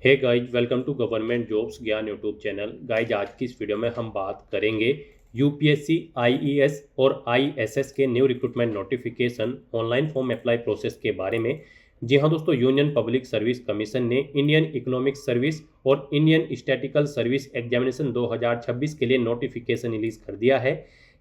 Hey guys, welcome to government jobs Gyan YouTube channel. गाइज, आज की इस वीडियो में हम बात करेंगे यूपीएससी, आईईएस और आईएसएस के new recruitment notification online form apply process के बारे में। जी हाँ दोस्तों, यूनियन पब्लिक सर्विस कमीशन ने इंडियन इकोनॉमिक सर्विस और इंडियन स्टैटिकल सर्विस एग्जामिनेशन 2026 के लिए नोटिफिकेशन रिलीज कर दिया है।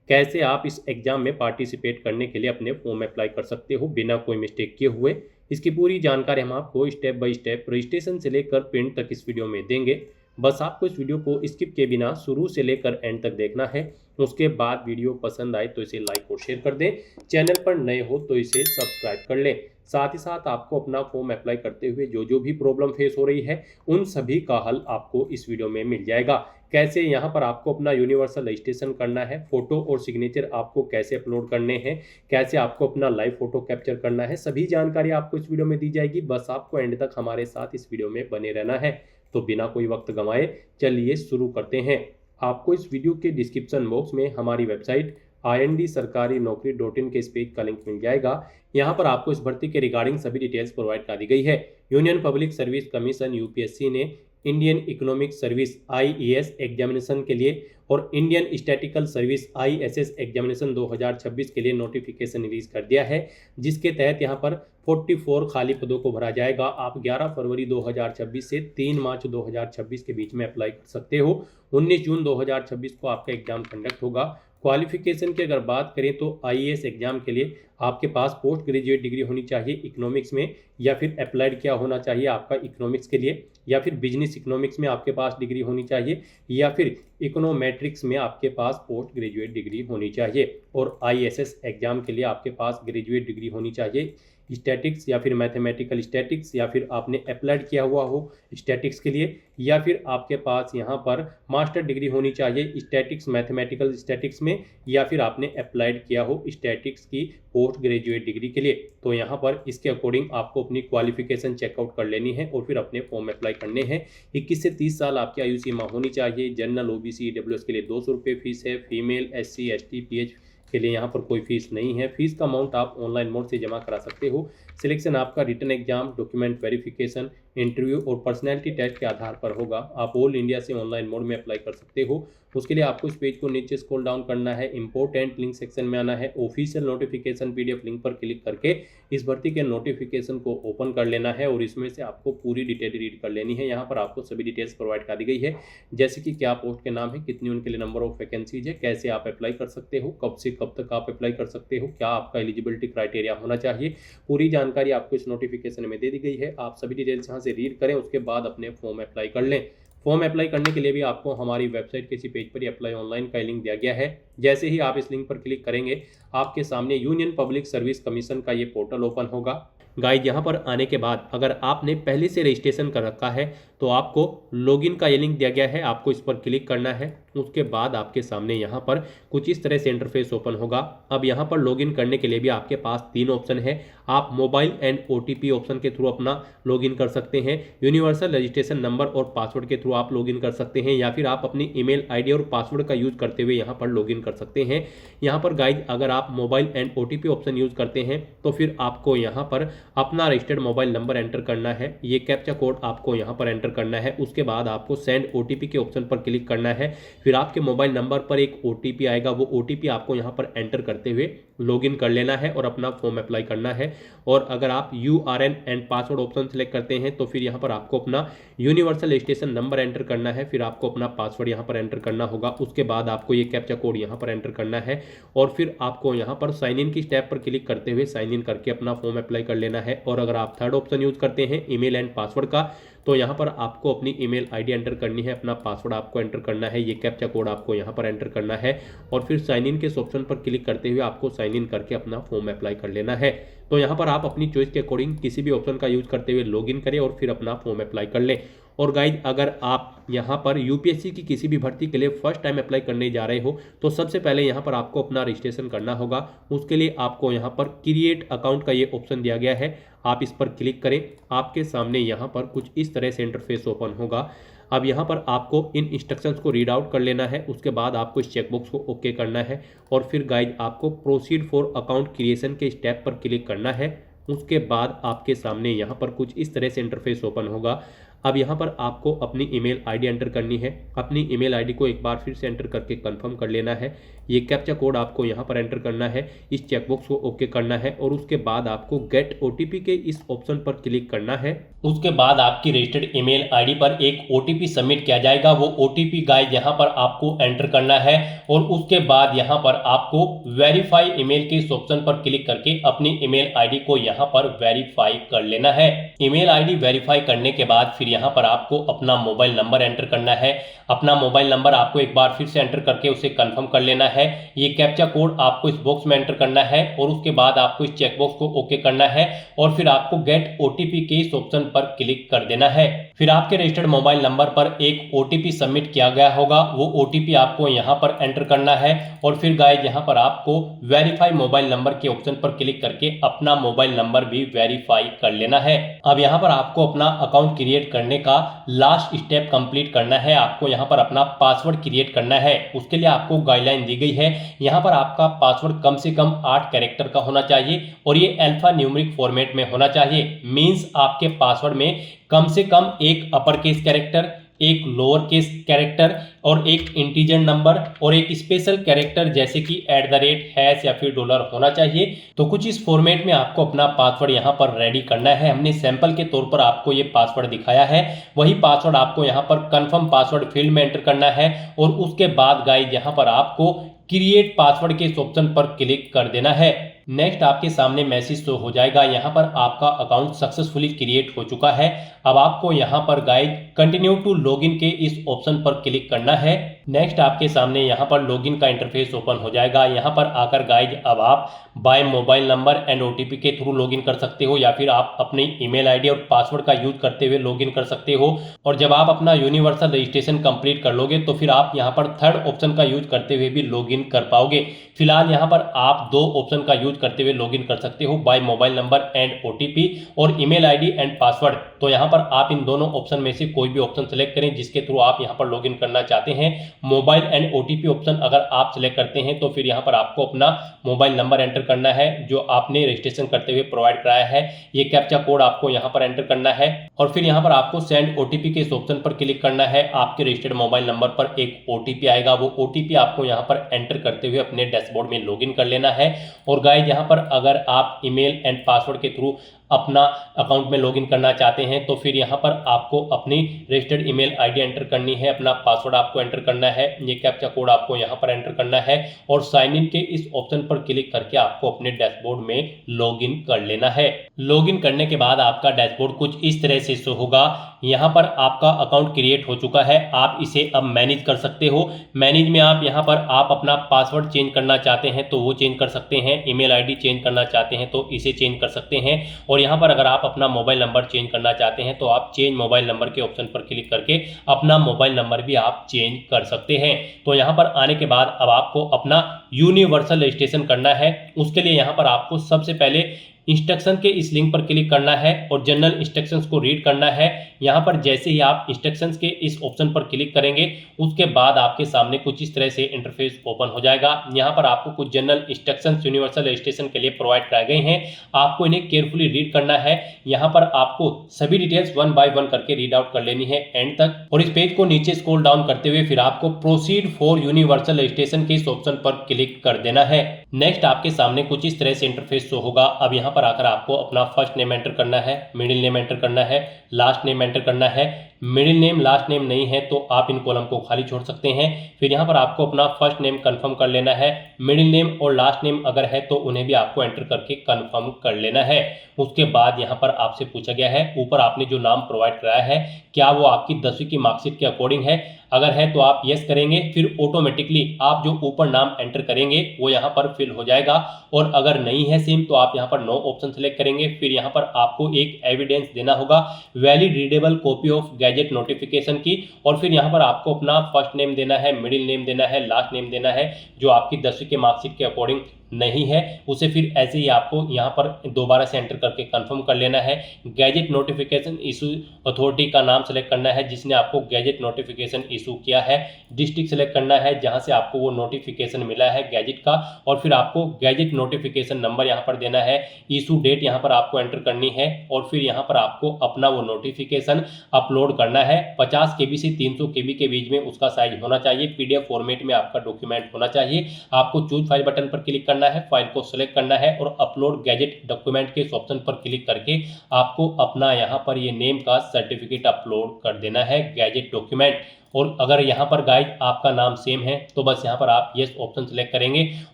कैसे आप इस एग्जाम में पार्टिसिपेट करने के लिए अपने फॉर्म अप्लाई कर सकते हो बिना कोई मिस्टेक किए हुए, इसकी पूरी जानकारी हम आपको स्टेप बाय स्टेप रजिस्ट्रेशन से लेकर प्रिंट तक इस वीडियो में देंगे। बस आपको इस वीडियो को स्किप के बिना शुरू से लेकर एंड तक देखना है। उसके बाद वीडियो पसंद आए तो इसे लाइक और शेयर कर दें। चैनल पर नए हो तो इसे सब्सक्राइब कर लें। साथ ही साथ आपको अपना फॉर्म अप्लाई करते हुए जो भी प्रॉब्लम फेस हो रही है उन सभी का हल आपको इस वीडियो में मिल जाएगा। कैसे यहाँ पर आपको अपना यूनिवर्सल रजिस्ट्रेशन करना है, फोटो और सिग्नेचर आपको कैसे अपलोड करने हैं, कैसे आपको अपना लाइव फोटो कैप्चर करना है, सभी जानकारी आपको इस वीडियो में दी जाएगी। बस आपको एंड तक हमारे साथ इस वीडियो में बने रहना है। तो बिना कोई वक्त गंवाए चलिए शुरू करते हैं। आपको इस वीडियो के डिस्क्रिप्शन बॉक्स में हमारी वेबसाइट IND-sarkari-naukri.in के इस पेज का लिंक मिल जाएगा। यहाँ पर आपको इस भर्ती के रिगार्डिंग सभी डिटेल्स प्रोवाइड कर दी गई है। Union public service Commission UPSC ने Indian economic Service IES examination के लिए और Indian statistical Service ISS examination 2026 के लिए नोटिफिकेशन रिलीज कर दिया है, जिसके तहत यहां पर 44 खाली पदों को भरा जाएगा। आप 11 फरवरी 2026 से 3 मार्च 2026 के बीच में अप्लाई कर सकते हो। 19 जून 2026 को आपका एग्जाम कंडक्ट होगा। क्वालिफिकेशन की अगर बात करें तो आईएएस एग्जाम के लिए आपके पास पोस्ट ग्रेजुएट डिग्री होनी चाहिए इकोनॉमिक्स में, या फिर अप्लाइड क्या होना चाहिए आपका इकोनॉमिक्स के लिए, या फिर बिजनेस इकोनॉमिक्स में आपके पास डिग्री होनी चाहिए, या फिर इकोनोमेट्रिक्स में आपके पास पोस्ट ग्रेजुएट डिग्री होनी चाहिए। और आईएसएस एग्जाम के लिए आपके पास ग्रेजुएट डिग्री होनी चाहिए स्टैटिक्स या फिर मैथमेटिकल स्टैटिक्स, या फिर आपने अप्लाइड किया हुआ हो स्टैटिक्स के लिए, या फिर आपके पास यहाँ पर मास्टर डिग्री होनी चाहिए स्टैटिक्स मैथमेटिकल स्टैटिक्स में, या फिर आपने अप्लाइड किया हो स्टैटिक्स की पोस्ट ग्रेजुएट डिग्री के लिए। तो यहाँ पर इसके अकॉर्डिंग आपको अपनी क्वालिफिकेशन चेकआउट कर लेनी है और फिर अपने फॉर्म अप्लाई करने हैं। 21 से 30 साल आपकी आयु सीमा होनी चाहिए। जनरल, ओबीसी, ईडब्ल्यूएस के लिए 200 रुपये फीस है। फीमेल, एससी, एसटी, पीएच के लिए यहाँ पर कोई फीस नहीं है। फीस का अमाउंट आप ऑनलाइन मोड से जमा करा सकते हो। सिलेक्शन आपका written exam, document verification, interview और पर्सनैलिटी टेस्ट के आधार पर होगा। आप ऑल इंडिया से ऑनलाइन मोड में अप्लाई कर सकते हो। उसके लिए आपको इस पेज को नीचे स्क्रॉल डाउन करना है, इंपॉर्टेंट लिंक सेक्शन में आना है, ऑफिशियल नोटिफिकेशन पीडीएफ लिंक पर क्लिक करके इस भर्ती के नोटिफिकेशन को ओपन कर लेना है और इसमें से आपको पूरी डिटेल रीड कर लेनी है। यहाँ पर आपको सभी डिटेल्स प्रोवाइड कर दी गई है, जैसे कि क्या पोस्ट के नाम है, कितनी उनके लिए नंबर ऑफ वैकेंसीज है, कैसे आप अप्लाई कर सकते हो, कब से कब तक आप अप्लाई कर सकते हो, क्या आपका एलिजिबिलिटी क्राइटेरिया होना चाहिए। पूरी जानकारी आपको इस नोटिफिकेशन में दे दी गई है। आप सभी डिटेल्स यहाँ से रीड करें, उसके बाद अपने फॉर्म अप्लाई कर लें। फॉर्म अप्लाई करने के लिए भी आपको हमारी वेबसाइट के इसी पेज पर ही अप्लाई ऑनलाइन का लिंक दिया गया है। जैसे ही आप इस लिंक पर क्लिक करेंगे आपके सामने यूनियन पब्लिक सर्विस कमीशन का ये पोर्टल ओपन होगा। गाइज, यहाँ पर आने के बाद अगर आपने पहले से रजिस्ट्रेशन कर रखा है तो आपको लॉगिन का ये लिंक दिया गया है, आपको इस पर क्लिक करना है। उसके बाद आपके सामने यहाँ पर कुछ इस तरह से इंटरफेस ओपन होगा। अब यहाँ पर लॉगिन करने के लिए भी आपके पास 3 ऑप्शन है। आप मोबाइल एंड ओटीपी ऑप्शन के थ्रू अपना लॉगिन कर सकते हैं, यूनिवर्सल रजिस्ट्रेशन नंबर और पासवर्ड के थ्रू आप लॉगिन कर सकते हैं, या फिर आप अपनी ईमेल आईडी और पासवर्ड का यूज करते हुए यहाँ पर लॉगिन कर सकते हैं। यहाँ पर गाइज, अगर आप mobile and OTP option use करते हैं तो फिर आपको यहाँ पर अपना रजिस्टर्ड मोबाइल नंबर एंटर करना है, ये कैप्चा कोड आपको यहाँ पर एंटर करना है। उसके बाद आपको सेंड ओटीपी के ऑप्शन पर क्लिक करना है। फिर आपके मोबाइल नंबर पर एक ओटीपी आएगा, वो ओटीपी आपको यहाँ पर एंटर करते हुए लॉगिन कर लेना है और अपना फॉर्म अप्लाई करना है। और अगर आप URN and password option select करते हैं तो फिर यहाँ पर आपको अपना यूनिवर्सल रजिस्ट्रेशन नंबर एंटर करना है, फिर आपको अपना पासवर्ड यहाँ पर एंटर करना होगा। उसके बाद आपको ये कैप्चा कोड यहाँ पर एंटर करना है और फिर आपको यहाँ पर साइन इन की स्टेप पर क्लिक करते हुए साइन इन करके अपना फॉर्म अप्लाई कर लेना है। और अगर आप थर्ड ऑप्शन यूज करते हैं ईमेल एंड पासवर्ड का, तो यहाँ पर आपको अपनी ईमेल आईडी एंटर करनी है, अपना पासवर्ड आपको एंटर करना है, ये कैप्चा कोड आपको यहाँ पर एंटर करना है और फिर साइन इन के इस ऑप्शन पर क्लिक करते हुए आपको साइन इन करके अपना फॉर्म अप्लाई कर लेना है। तो यहाँ पर आप अपनी चॉइस के अकॉर्डिंग किसी भी ऑप्शन का यूज करते हुए लॉगिन करें और फिर अपना फॉर्म अप्लाई कर लें। और गाइज, अगर आप यहाँ पर यूपीएससी की किसी भी भर्ती के लिए फर्स्ट टाइम अप्लाई करने जा रहे हो तो सबसे पहले यहाँ पर आपको अपना रजिस्ट्रेशन करना होगा। उसके लिए आपको यहाँ पर क्रिएट अकाउंट का ये ऑप्शन दिया गया है, आप इस पर क्लिक करें। आपके सामने यहाँ पर कुछ इस तरह से इंटरफेस ओपन होगा। अब यहाँ पर आपको इन इंस्ट्रक्शंस को रीड आउट कर लेना है। उसके बाद आपको इस चेकबॉक्स को ओके करना है और फिर गाइज आपको प्रोसीड फॉर अकाउंट क्रिएशन के स्टेप पर क्लिक करना है। उसके बाद आपके सामने यहाँ पर कुछ इस तरह से इंटरफेस ओपन होगा। अब यहाँ पर आपको अपनी ईमेल आईडी एंटर करनी है। अपनी ईमेल आईडी को एक बार फिर से एंटर करके कंफर्म कर लेना है। ये कैप्चा कोड आपको यहाँ पर एंटर करना है, इस चेकबॉक्स को ओके करना है और उसके बाद आपको गेट ओटीपी के इस ऑप्शन पर क्लिक करना है। उसके बाद आपकी रजिस्टर्ड ईमेल आईडी पर एक ओटीपी सबमिट किया जाएगा। वो ओटीपी गाइस यहाँ पर आपको एंटर करना है और उसके बाद यहाँ पर आपको वेरीफाई ईमेल के इस ऑप्शन पर क्लिक करके अपनी ईमेल आईडी को यहाँ पर वेरीफाई कर लेना है। ईमेल आईडी वेरीफाई करने के बाद फिर यहाँ पर आपको अपना मोबाइल नंबर एंटर करना है। अपना मोबाइल नंबर आपको एक बार फिर से एंटर करके उसे कंफर्म कर लेना है। ये कैप्चा कोड आपको इस बॉक्स में एंटर करना है और उसके बाद आपको इस चेकबॉक्स को ओके करना है और फिर आपको गेट ओटीपी के इस ऑप्शन पर क्लिक कर देना है। फिर आपके रजिस्टर्ड मोबाइल नंबर पर एक ओटीपी सबमिट किया गया होगा, वो ओटीपी आपको यहाँ पर एंटर करना है और फिर गाइस यहाँ पर आपको वेरीफाई मोबाइल नंबर के ऑप्शन पर क्लिक करके अपना मोबाइल नंबर भी वेरीफाई कर लेना है। अब यहाँ पर आपको अपना अकाउंट क्रिएट करने का लास्ट स्टेप कंप्लीट करना है। आपको यहाँ पर अपना पासवर्ड क्रिएट करना है। उसके लिए आपको गाइडलाइन दी गई है। यहाँ पर आपका पासवर्ड कम से कम 8 कैरेक्टर का होना चाहिए और ये अल्फा न्यूमेरिक फॉर्मेट में होना चाहिए। मींस आपके पासवर्ड में कम से कम एक अपर केस कैरेक्टर, एक लोअर केस कैरेक्टर और एक इंटीजर नंबर और एक स्पेशल कैरेक्टर जैसे कि @ या फिर $, होना चाहिए। तो कुछ इस फॉर्मेट में आपको अपना पासवर्ड यहाँ पर रेडी करना है। हमने सैंपल के तौर पर आपको ये पासवर्ड दिखाया है, वही पासवर्ड आपको यहाँ पर कंफर्म पासवर्ड फील्ड में एंटर करना है और उसके बाद गाइस यहाँ पर आपको क्रिएट पासवर्ड के इस ऑप्शन पर क्लिक कर देना है। नेक्स्ट आपके सामने मैसेज शो हो जाएगा, यहाँ पर आपका अकाउंट सक्सेसफुली क्रिएट हो चुका है। अब आपको यहाँ पर गाइस कंटिन्यू टू लॉगिन के इस ऑप्शन पर क्लिक करना है। नेक्स्ट आपके सामने यहाँ पर लॉगिन का इंटरफेस ओपन हो जाएगा। यहाँ पर आकर गाइस अब आप by mobile number and OTP के थ्रू लॉगिन कर सकते हो या फिर आप अपनी ईमेल आईडी और पासवर्ड का यूज करते हुए लॉगिन कर सकते हो। और जब आप अपना यूनिवर्सल रजिस्ट्रेशन कंप्लीट कर लोगे तो फिर आप यहाँ पर थर्ड ऑप्शन का यूज करते हुए भी लॉगिन कर पाओगे। फिलहाल यहाँ पर आप 2 ऑप्शन का यूज करते हुए लॉगिन कर सकते हो, by mobile number and OTP और ईमेल आईडी एंड पासवर्ड। तो यहाँ पर आप इन दोनों ऑप्शन में से कोई भी ऑप्शन सेलेक्ट करें जिसके थ्रू आप यहाँ पर लॉगिन करना चाहते हैं। मोबाइल एंड ओटीपी ऑप्शन अगर आप सिलेक्ट करते हैं तो फिर यहाँ पर आपको अपना मोबाइल नंबर एंटर करना है जो आपने रजिस्ट्रेशन करते हुए प्रोवाइड कराया है। ये कैप्चा कोड आपको यहाँ पर एंटर करना है और फिर यहाँ पर आपको सेंड ओटीपी के इस ऑप्शन पर क्लिक करना है। आपके रजिस्टर्ड मोबाइल नंबर पर एक ओटीपी आएगा, वो ओटीपी आपको यहाँ पर एंटर करते हुए अपने डैशबोर्ड में लॉगिन कर लेना है। और गाइस यहाँ पर अगर आप ईमेल एंड पासवर्ड के थ्रू अपना अकाउंट में लॉगिन करना चाहते हैं तो फिर यहाँ पर आपको अपनी रजिस्टर्ड ईमेल आईडी एंटर करनी है, अपना पासवर्ड आपको एंटर करना है, ये कैप्चा कोड आपको यहाँ पर एंटर करना है और साइन इन के इस ऑप्शन पर क्लिक करके आपको अपने डैशबोर्ड में लॉगिन कर लेना है। लॉगिन करने के बाद आपका डैशबोर्ड कुछ इस तरह से शो होगा। यहाँ पर आपका अकाउंट क्रिएट हो चुका है, आप इसे अब मैनेज कर सकते हो। मैनेज में आप यहाँ पर आप अपना पासवर्ड चेंज करना चाहते हैं तो वो चेंज कर सकते हैं, ईमेल आईडी चेंज करना चाहते हैं तो इसे चेंज कर सकते हैं और यहाँ पर अगर आप अपना मोबाइल नंबर चेंज करना चाहते हैं तो आप चेंज मोबाइल नंबर के ऑप्शन पर क्लिक करके अपना मोबाइल नंबर भी आप चेंज कर सकते हैं। तो यहाँ पर आने के बाद अब आपको अपना यूनिवर्सल रजिस्ट्रेशन करना है। उसके लिए यहाँ पर आपको सबसे पहले इंस्ट्रक्शन के इस लिंक पर क्लिक करना है और जनरल इंस्ट्रक्शंस को रीड करना है। यहाँ पर जैसे ही आप इंस्ट्रक्शंस के इस ऑप्शन पर क्लिक करेंगे उसके बाद आपके सामने कुछ इस तरह से इंटरफेस ओपन हो जाएगा। यहाँ पर आपको कुछ जनरल इंस्ट्रक्शंस यूनिवर्सल रजिस्ट्रेशन के लिए प्रोवाइड कराए गए हैं, आपको इन्हें केयरफुली रीड करना है। यहाँ पर आपको सभी डिटेल्स 1 बाय 1 करके रीड आउट कर लेनी है एंड तक और इस पेज को नीचे स्क्रॉल डाउन करते हुए फिर आपको प्रोसीड फॉर यूनिवर्सल रजिस्ट्रेशन के इस ऑप्शन पर क्लिक कर देना है। नेक्स्ट आपके सामने कुछ इस तरह से इंटरफेस शो होगा। अब यहाँ पर आकर आपको अपना फर्स्ट नेम एंटर करना है, मिडिल नेम एंटर करना है, लास्ट नेम एंटर करना है। मिडिल नेम लास्ट नेम नहीं है तो आप इन कॉलम को खाली छोड़ सकते हैं। फिर यहाँ पर आपको अपना फर्स्ट नेम कंफर्म कर लेना है, मिडिल नेम और लास्ट नेम अगर है तो उन्हें भी आपको एंटर करके कंफर्म कर लेना है। उसके बाद यहाँ पर आपसे पूछा गया है ऊपर आपने जो नाम प्रोवाइड कराया है क्या वो आपकी 10वीं की मार्कशीट के अकॉर्डिंग है, अगर है तो आप यस करेंगे, फिर ऑटोमेटिकली आप जो ऊपर नाम एंटर करेंगे वो यहाँ पर फिल हो जाएगा और अगर नहीं है सेम तो आप यहाँ पर नो ऑप्शन सेलेक्ट करेंगे। फिर यहाँ पर आपको एक एविडेंस देना होगा, valid readable copy of gadget notification की और फिर यहाँ पर आपको अपना फर्स्ट नेम देना है, मिडिल नेम देना है, लास्ट नेम देना है जो आपकी 10वीं के मार्कशीट के अकॉर्डिंग नहीं है उसे फिर ऐसे ही आपको यहाँ पर दोबारा से एंटर करके कंफर्म कर लेना है। गैजेट नोटिफिकेशन इशू अथॉरिटी का नाम सेलेक्ट करना है जिसने आपको गैजेट नोटिफिकेशन इशू किया है। डिस्ट्रिक्ट सेलेक्ट करना है जहाँ से आपको वो नोटिफिकेशन मिला है गैजेट का, और फिर आपको गैजेट नोटिफिकेशन नंबर यहाँ पर देना है। इशू डेट यहाँ पर आपको एंटर करनी है और फिर यहाँ पर आपको अपना वो नोटिफिकेशन अपलोड करना है। 50 KB से 300 KB के बीच में उसका साइज होना चाहिए। PDF फॉर्मेट में आपका डॉक्यूमेंट होना चाहिए। आपको चूज फाइल बटन पर क्लिक करना है, फाइल को सेलेक्ट करना है और अपलोड गैजेट डॉक्यूमेंट के इस ऑप्शन पर क्लिक करके आपको अपना यहाँ पर ये नेम का सर्टिफिकेट अपलोड कर देना है गैजेट डॉक्यूमेंट। और अगर यहाँ पर गाइज आपका नाम सेम है तो बस यहाँ पर आप यस ऑप्शन सेलेक्ट करेंगे,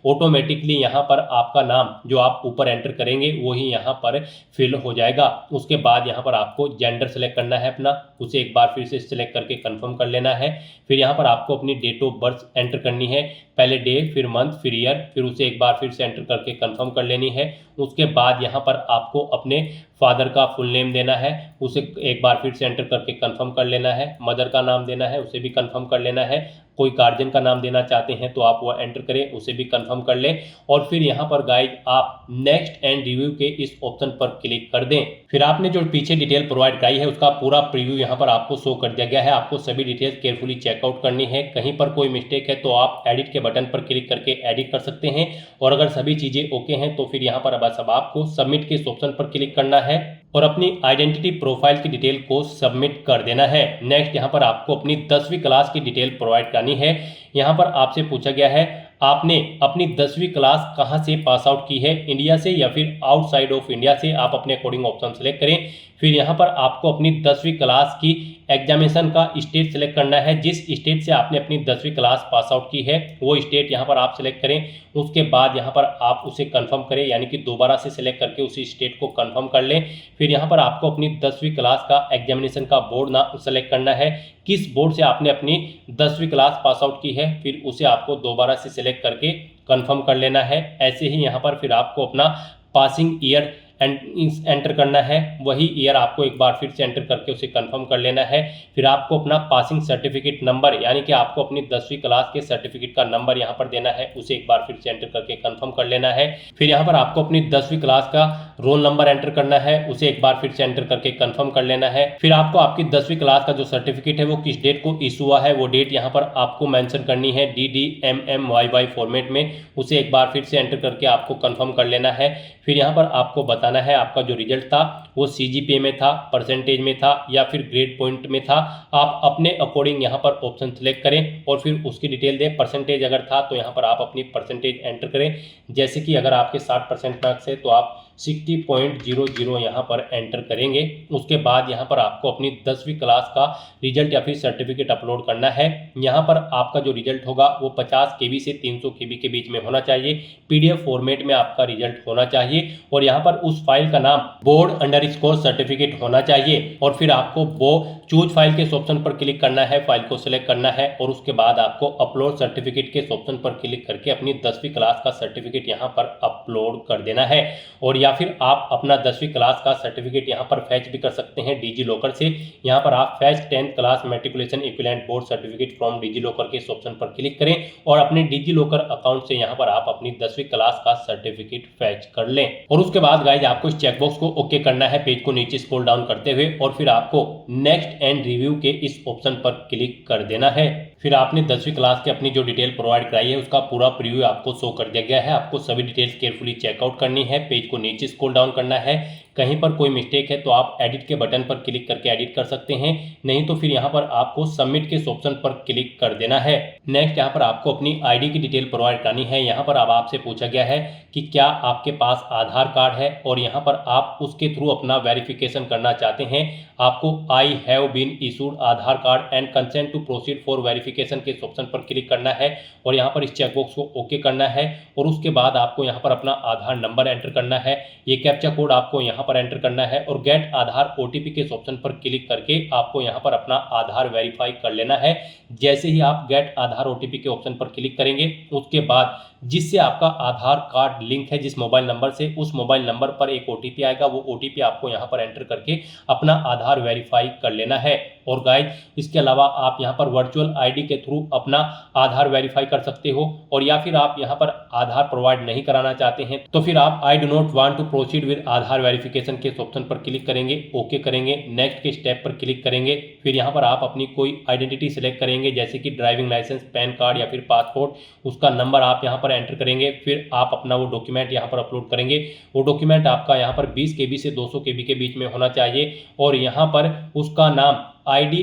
ऑटोमेटिकली यहाँ पर आपका नाम जो आप ऊपर एंटर करेंगे वही यहाँ पर फिल हो जाएगा। उसके बाद यहाँ पर आपको जेंडर सेलेक्ट करना है अपना, उसे एक बार फिर से सिलेक्ट करके कंफर्म कर लेना है। फिर यहाँ पर आपको अपनी डेट ऑफ बर्थ एंटर करनी है, पहले डे फिर मंथ फिर ईयर, फिर उसे एक बार फिर से एंटर करके कंफर्म कर लेनी है। उसके बाद यहाँ पर आपको अपने फादर का फुल नेम देना है, उसे एक बार फिर से एंटर करके कंफर्म कर लेना है। मदर का नाम देना है, उसे भी कंफर्म कर लेना है। कोई गार्जियन का नाम देना चाहते हैं तो आप वो एंटर करें, उसे भी कंफर्म कर लें। और फिर यहाँ पर गाइड आप नेक्स्ट एंड रिव्यू के इस ऑप्शन पर क्लिक कर दें। फिर आपने जो पीछे डिटेल प्रोवाइड कराई है उसका पूरा प्रीव्यू यहाँ पर आपको शो कर दिया गया है। आपको सभी डिटेल्स केयरफुली चेकआउट करनी है। कहीं पर कोई मिस्टेक है तो आप एडिट के बटन पर क्लिक करके एडिट कर सकते हैं, और अगर सभी चीजें ओके हैं तो फिर यहाँ पर बस अब आपको सबमिट के इस ऑप्शन पर क्लिक करना है और अपनी आइडेंटिटी प्रोफाइल की डिटेल को सबमिट कर देना है। नेक्स्ट यहाँ पर आपको अपनी 10वीं क्लास की डिटेल प्रोवाइड करनी है। यहाँ पर आपसे पूछा गया है आपने अपनी 10वीं क्लास कहाँ से पास आउट की है, इंडिया से या फिर आउटसाइड ऑफ इंडिया से। आप अपने अकॉर्डिंग ऑप्शन सेलेक्ट करें। फिर यहाँ पर आपको अपनी 10वीं क्लास की एग्जामिनेशन का स्टेट सेलेक्ट करना है, जिस स्टेट से आपने अपनी 10वीं क्लास पास आउट की है वो स्टेट यहाँ पर आप सेलेक्ट करें। उसके बाद यहाँ पर आप उसे कंफर्म करें, यानी कि दोबारा से सेलेक्ट करके उसी स्टेट को कंफर्म कर लें। फिर यहाँ पर आपको अपनी 10वीं क्लास का एग्जामिनेशन का बोर्ड ना सेलेक्ट करना है, किस बोर्ड से आपने अपनी 10वीं क्लास पास आउट की है, फिर उसे आपको दोबारा से सेलेक्ट करके कंफर्म कर लेना है। ऐसे ही यहाँ पर फिर आपको अपना पासिंग ईयर एंटर करना है, वही ईयर आपको एक बार फिर से एंटर करके उसे कंफर्म कर लेना है। फिर आपको अपना पासिंग सर्टिफिकेट नंबर, यानी कि आपको अपनी 10वीं क्लास के सर्टिफिकेट का नंबर यहाँ पर देना है, उसे एक बार फिर से एंटर करके कंफर्म कर लेना है। फिर यहाँ पर आपको अपनी 10वीं क्लास का रोल नंबर एंटर करना है, उसे एक बार फिर से एंटर करके कंफर्म कर लेना है। फिर आपको आपकी 10वीं क्लास का जो सर्टिफिकेट है वो किस डेट को इशू हुआ है वो डेट यहाँ पर आपको मेंशन करनी है DDMMYY फॉर्मेट में, उसे एक बार फिर से एंटर करके आपको कंफर्म कर लेना है। फिर यहाँ पर आपको बताना है आपका जो रिजल्ट था वो CGPA में था, परसेंटेज में था या फिर ग्रेड पॉइंट में था। आप अपने अकॉर्डिंग यहाँ पर ऑप्शन सेलेक्ट करें और फिर उसकी डिटेल दें। परसेंटेज अगर था तो यहाँ पर आप अपनी परसेंटेज एंटर करें, जैसे कि अगर आपके 60% मार्क्स है तो आप 60.00 यहाँ पर एंटर करेंगे। उसके बाद यहाँ पर आपको अपनी 10वीं क्लास का रिजल्ट या फिर सर्टिफिकेट अपलोड करना है। यहाँ पर आपका जो रिजल्ट होगा वो 50 KB से 300 KB के बीच में होना चाहिए। PDF फॉर्मेट में आपका रिजल्ट होना चाहिए और यहाँ पर उस फाइल का नाम बोर्ड_स्कोर सर्टिफिकेट होना चाहिए। और फिर आपको वो चूज फाइल के ऑप्शन पर क्लिक करना है, फाइल को सिलेक्ट करना है और उसके बाद आपको अपलोड सर्टिफिकेट के ऑप्शन पर क्लिक करके अपनी 10वीं क्लास का सर्टिफिकेट यहाँ पर अपलोड कर देना है। और या फिर आप अपना 10वीं क्लास का सर्टिफिकेट यहाँ पर फैच भी कर सकते हैं डिजी लॉकर से। यहाँ पर आप fetch 10th class matriculation equivalent board certificate from DigiLocker के इस ऑप्शन पर क्लिक करें और अपने डिजी लॉकर अकाउंट से यहाँ पर आप अपनी 10वीं क्लास का सर्टिफिकेट फैच कर लें। और उसके बाद गाइज आपको इस चेकबॉक्स को ओके करना है, पेज को नीचे स्क्रॉल डाउन करते हुए, और फिर आपको नेक्स्ट एंड रिव्यू के इस ऑप्शन पर क्लिक कर देना है। फिर आपने 10वीं क्लास की अपनी जो डिटेल प्रोवाइड कराई है उसका पूरा प्रीव्यू आपको शो कर दिया गया है। आपको सभी डिटेल्स केयरफुली चेकआउट करनी है, पेज को नीचे स्क्रॉल डाउन करना है। कहीं पर कोई मिस्टेक है तो आप एडिट के बटन पर क्लिक करके एडिट कर सकते हैं, नहीं तो फिर यहाँ पर आपको सबमिट के ऑप्शन पर क्लिक कर देना है। नेक्स्ट यहाँ पर आपको अपनी आईडी की डिटेल प्रोवाइड करनी है। यहाँ पर अब आपसे पूछा गया है कि क्या आपके पास आधार कार्ड है और यहाँ पर आप उसके थ्रू अपना वेरिफिकेशन करना चाहते हैं। आपको I have been issued Aadhaar card and consent to proceed for verification के ऑप्शन पर क्लिक करना है और यहाँ पर इस चेकबॉक्स को ओके करना है। और उसके बाद आपको यहाँ पर अपना आधार नंबर एंटर करना है, ये कैप्चा कोड आपको यहाँ पर एंटर करना है और गेट आधार OTP के ऑप्शन पर क्लिक करके आपको यहाँ पर अपना आधार वेरीफाई कर लेना है। जैसे ही आप गेट आधार OTP के ऑप्शन पर क्लिक करेंगे उसके बाद जिससे आपका आधार कार्ड लिंक है जिस मोबाइल नंबर से, उस मोबाइल नंबर पर एक OTP आएगा, वो OTP आपको यहाँ पर एंटर करके अपना आधार वेरीफाई कर लेना है। और गाइस इसके अलावा आप यहाँ पर वर्चुअल ID आईडी के थ्रू अपना आधार वेरीफाई कर सकते हो। और या फिर आप यहाँ पर आधार प्रोवाइड नहीं कराना चाहते हैं तो फिर आप I do not want to proceed with Aadhaar verification के ऑप्शन पर क्लिक करेंगे, ओके करेंगे, नेक्स्ट के स्टेप पर क्लिक करेंगे। फिर यहाँ पर आप अपनी कोई आइडेंटिटी सिलेक्ट करेंगे, जैसे कि ड्राइविंग लाइसेंस, पैन कार्ड या फिर पासपोर्ट, उसका नंबर आप यहाँ पर एंटर करेंगे। फिर आप अपना वो डॉक्यूमेंट यहाँ पर अपलोड करेंगे। वो डॉक्यूमेंट आपका यहाँ पर 20 KB से 200 KB के बीच में होना चाहिए और यहाँ पर उसका नाम ID_,